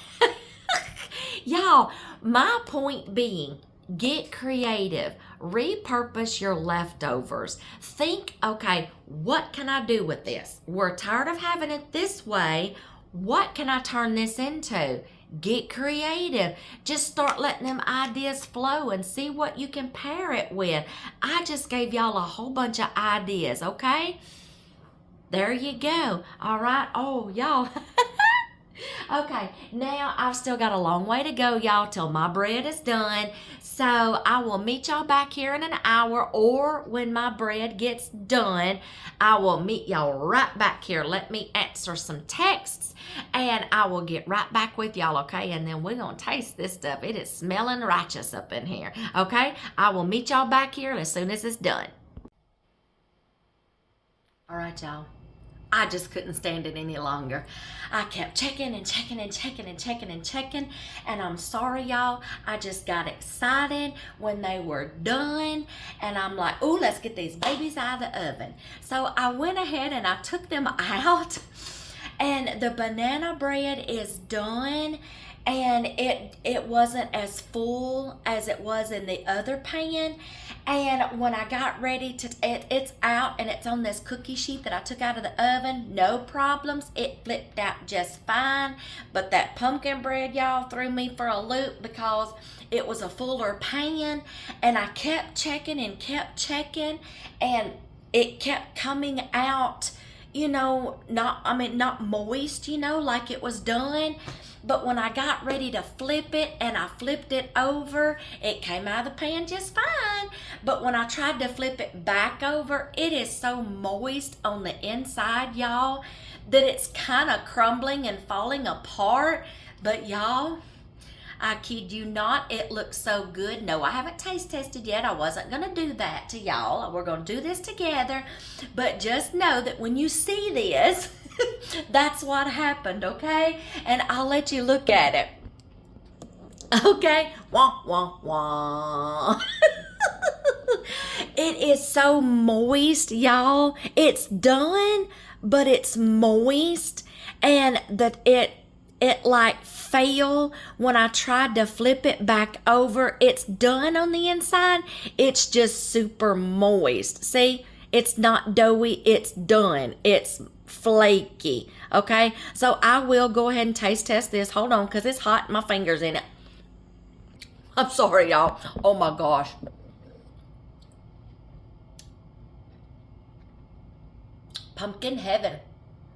Y'all, my point being, get creative. Repurpose your leftovers. Think, okay, what can I do with this? We're tired of having it this way. What can I turn this into? Get creative. Just start letting them ideas flow and see what you can pair it with. I just gave y'all a whole bunch of ideas, okay? There you go. All right. Oh, y'all. Okay, now I've still got a long way to go, y'all, till my bread is done. So I will meet y'all back here in an hour, or when my bread gets done, I will meet y'all right back here. Let me answer some texts, and I will get right back with y'all, okay? And then we're going to taste this stuff. It is smelling righteous up in here, okay? I will meet y'all back here as soon as it's done. All right, y'all. I just couldn't stand it any longer. I kept checking and checking and checking and checking and checking. And I'm sorry, y'all. I just got excited when they were done. And I'm like, oh, let's get these babies out of the oven. So I went ahead and I took them out. And the banana bread is done. And it wasn't as full as it was in the other pan. And when I got ready to, it's out and it's on this cookie sheet that I took out of the oven. No problems. It flipped out just fine. But that pumpkin bread, y'all, threw me for a loop because it was a fuller pan. And I kept checking and kept checking. And it kept coming out, you know, not moist, you know, like it was done. But when I got ready to flip it and I flipped it over, it came out of the pan just fine. But when I tried to flip it back over, it is so moist on the inside, y'all, that it's kind of crumbling and falling apart. But y'all, I kid you not, it looks so good. No, I haven't taste tested yet. I wasn't going to do that to y'all. We're going to do this together. But just know that when you see this, that's what happened, okay? And I'll let you look at it. Okay? Wah, wah, wah. It is so moist, y'all. It's done, but it's moist. And that it like fell when I tried to flip it back over. It's done on the inside. It's just super moist. See? It's not doughy. It's done. It's flaky. Okay? So I will go ahead and taste test this. Hold on, because it's hot. My finger's in it. I'm sorry, y'all. Oh, my gosh. Pumpkin heaven.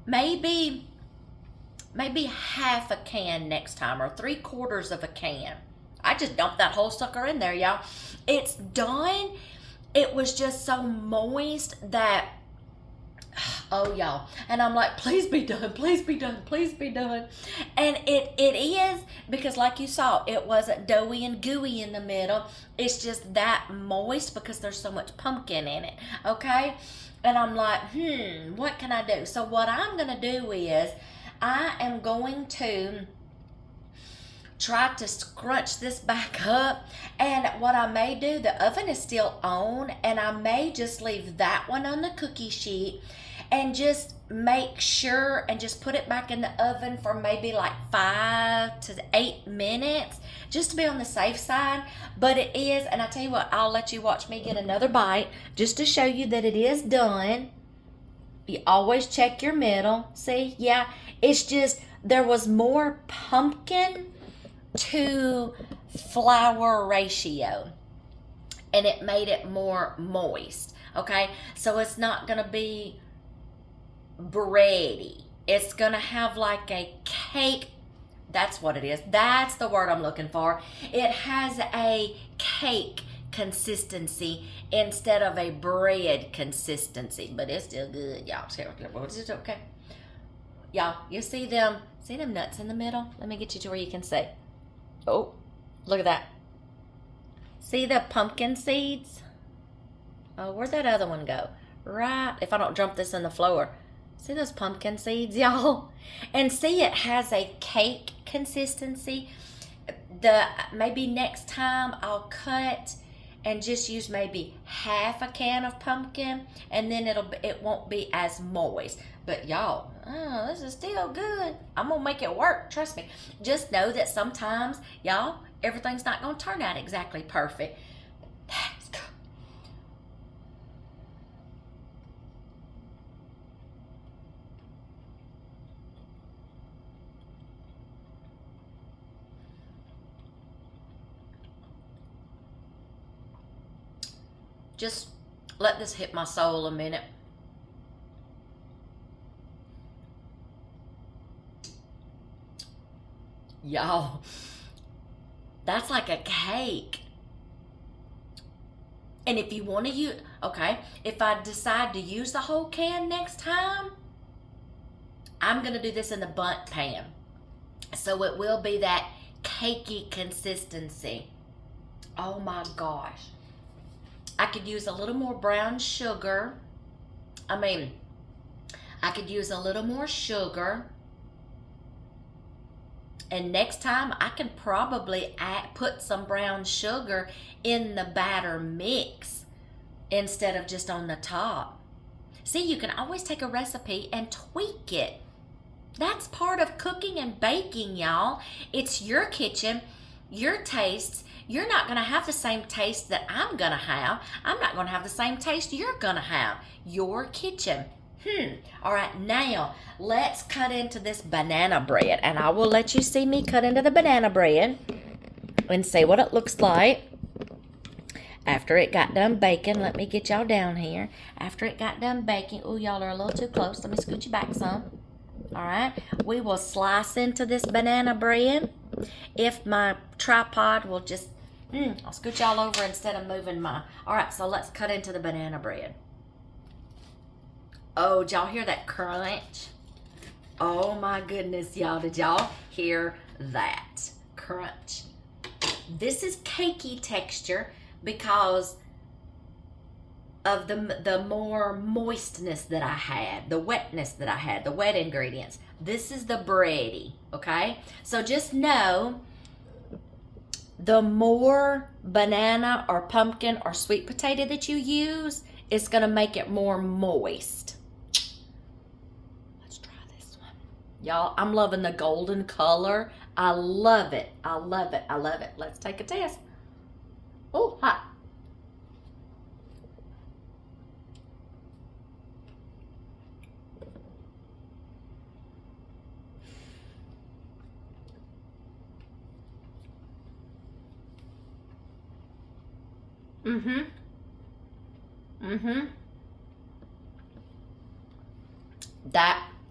Maybe half a can next time, or 3/4 of a can. I just dumped that whole sucker in there, y'all. It's done. It was just so moist that, oh, y'all. And I'm like, please be done, please be done, please be done. And it is, because like you saw, it wasn't doughy and gooey in the middle. It's just that moist because there's so much pumpkin in it, okay? And I'm like, what can I do? So what I'm going to do is I am going to try to scrunch this back up. And what I may do, the oven is still on, and I may just leave that one on the cookie sheet and just make sure and just put it back in the oven for maybe like 5 to 8 minutes, just to be on the safe side. But it is, and I tell you what, I'll let you watch me get another bite just to show you that it is done. You always check your middle. See, yeah, it's just there was more pumpkin to flour ratio, and it made it more moist. Okay, so it's not gonna be bready. It's gonna have like a cake. That's what it is. That's the word I'm looking for. It has a cake consistency instead of a bread consistency. But it's still good, y'all. It's okay. Y'all, you see them nuts in the middle? Let me get you to where you can see. Oh, look at that. See the pumpkin seeds? Oh, where'd that other one go? Right, if I don't dump this in the floor. See those pumpkin seeds, y'all? And see, it has a cake consistency. Maybe next time I'll cut and just use maybe half a can of pumpkin, and then it won't be as moist. But y'all, this is still good. I'm gonna make it work, trust me. Just know that sometimes, y'all, everything's not gonna turn out exactly perfect. Let's go. Just let this hit my soul a minute. Y'all, that's like a cake. And if you want to use, okay, if I decide to use the whole can next time, I'm going to do this in the bundt pan. So it will be that cakey consistency. Oh my gosh. I could use a little more brown sugar. I could use a little more sugar. And next time I can probably put some brown sugar in the batter mix instead of just on the top. See, you can always take a recipe and tweak it. That's part of cooking and baking, y'all. It's your kitchen, your tastes. You're not going to have the same taste that I'm going to have. I'm not going to have the same taste you're going to have. Your kitchen. All right, now let's cut into this banana bread. And I will let you see me cut into the banana bread and see what it looks like after it got done baking. Let me get y'all down here. After it got done baking. Oh, y'all are a little too close. Let me scoot you back some. All right, we will slice into this banana bread. If my tripod will just, I'll scoot y'all over instead of moving my. All right, so let's cut into the banana bread. Oh, did y'all hear that crunch? Oh my goodness, y'all. Did y'all hear that crunch? This is cakey texture because of the more moistness that I had, the wetness that I had, the wet ingredients. This is the bready, okay? So just know the more banana or pumpkin or sweet potato that you use, it's gonna make it more moist. Let's try this one. Y'all, I'm loving the golden color. I love it. I love it. I love it. Let's take a test. Oh, hot.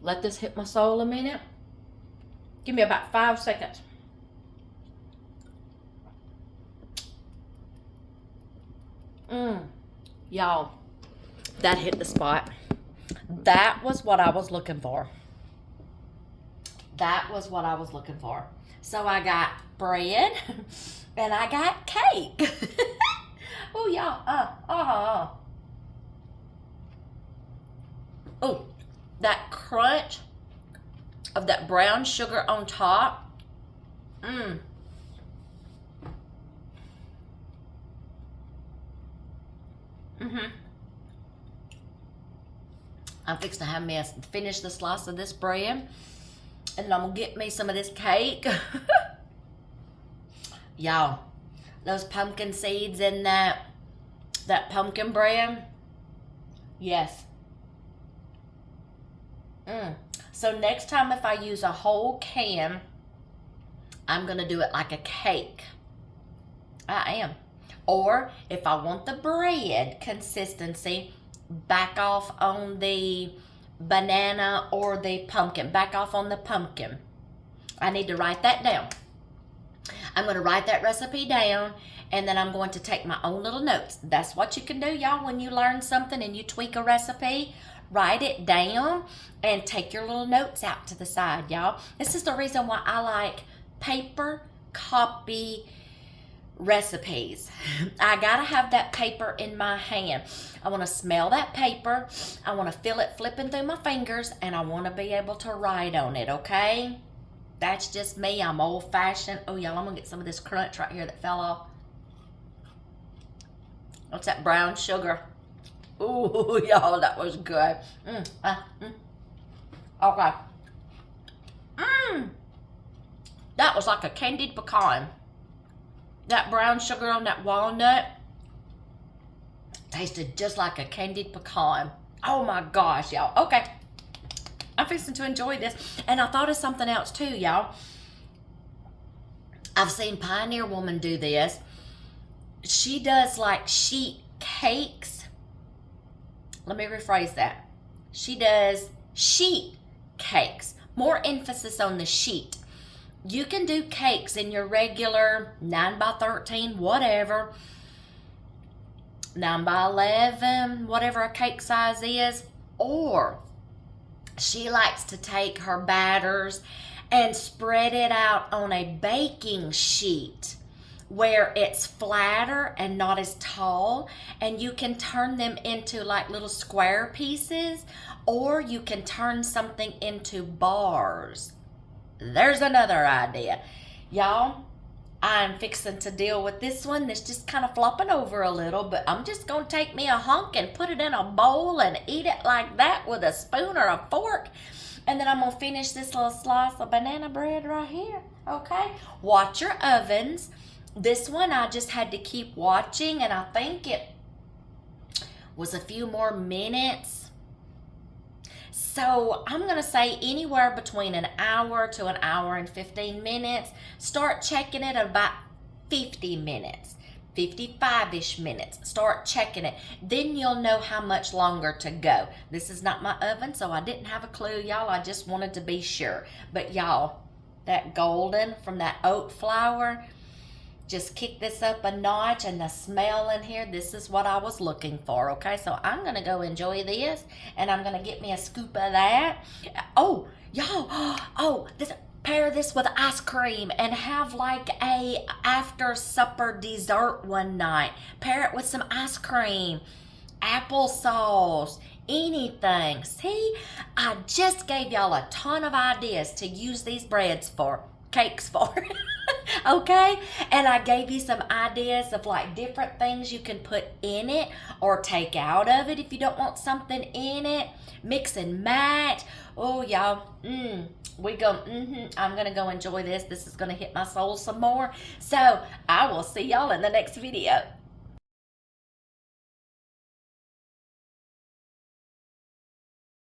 Let this hit my soul a minute. Give me about 5 seconds. Y'all, that hit the spot. That was what I was looking for. That was what I was looking for. So I got bread and I got cake. Oh, y'all. Oh, that crunch of that brown sugar on top. I'm fixing to have me finish the slice of this bread, and then I'm gonna get me some of this cake. Y'all, those pumpkin seeds in that pumpkin bread. Yes. So next time if I use a whole can, I'm going to do it like a cake. I am. Or if I want the bread consistency, back off on the banana or the pumpkin. Back off on the pumpkin. I need to write that down. I'm going to write that recipe down, and then I'm going to take my own little notes. That's what you can do, y'all, when you learn something and you tweak a recipe. Write it down and take your little notes out to the side, y'all. This is the reason why I like paper copy recipes. I gotta have that paper in my hand. I want to smell that paper. I want to feel it flipping through my fingers, and I want to be able to write on it, okay? That's just me. I'm old-fashioned. Oh, y'all, I'm gonna get some of this crunch right here that fell off. What's that? Brown sugar. Ooh, y'all, that was good. Okay. That was like a candied pecan. That brown sugar on that walnut tasted just like a candied pecan. Oh my gosh, y'all. Okay. I'm fixing to enjoy this. And I thought of something else too, y'all. I've seen Pioneer Woman do this. She does like sheet cakes. Let me rephrase that. She does sheet cakes. More emphasis on the sheet. You can do cakes in your regular 9 by 13, whatever, 9 by 11, whatever a cake size is. Or she likes to take her batters and spread it out on a baking sheet where it's flatter and not as tall, and you can turn them into like little square pieces, or you can turn something into bars. There's another idea. Y'all, I'm fixing to deal with this one that's just kind of flopping over a little, but I'm just going to take me a hunk and put it in a bowl and eat it like that with a spoon or a fork. And then I'm going to finish this little slice of banana bread right here, okay? Watch your ovens. This one I just had to keep watching, and I think it was a few more minutes. So I'm going to say anywhere between an hour to an hour and 15 minutes. Start checking it at about 50 minutes, 55-ish minutes. Start checking it. Then you'll know how much longer to go. This is not my oven, so I didn't have a clue, y'all. I just wanted to be sure. But y'all, that golden from that oat flour just kick this up a notch, and the smell in here, this is what I was looking for, okay? So I'm going to go enjoy this, and I'm going to get me a scoop of that. Oh, y'all, pair this with ice cream and have like a after supper dessert one night. Pair it with some ice cream, applesauce, anything. See, I just gave y'all a ton of ideas to use these cakes for. Okay, and I gave you some ideas of like different things you can put in it or take out of it if you don't want something in it. Mix and match. Oh, y'all, I'm gonna go enjoy this. This is gonna hit my soul some more. So I will see y'all in the next video.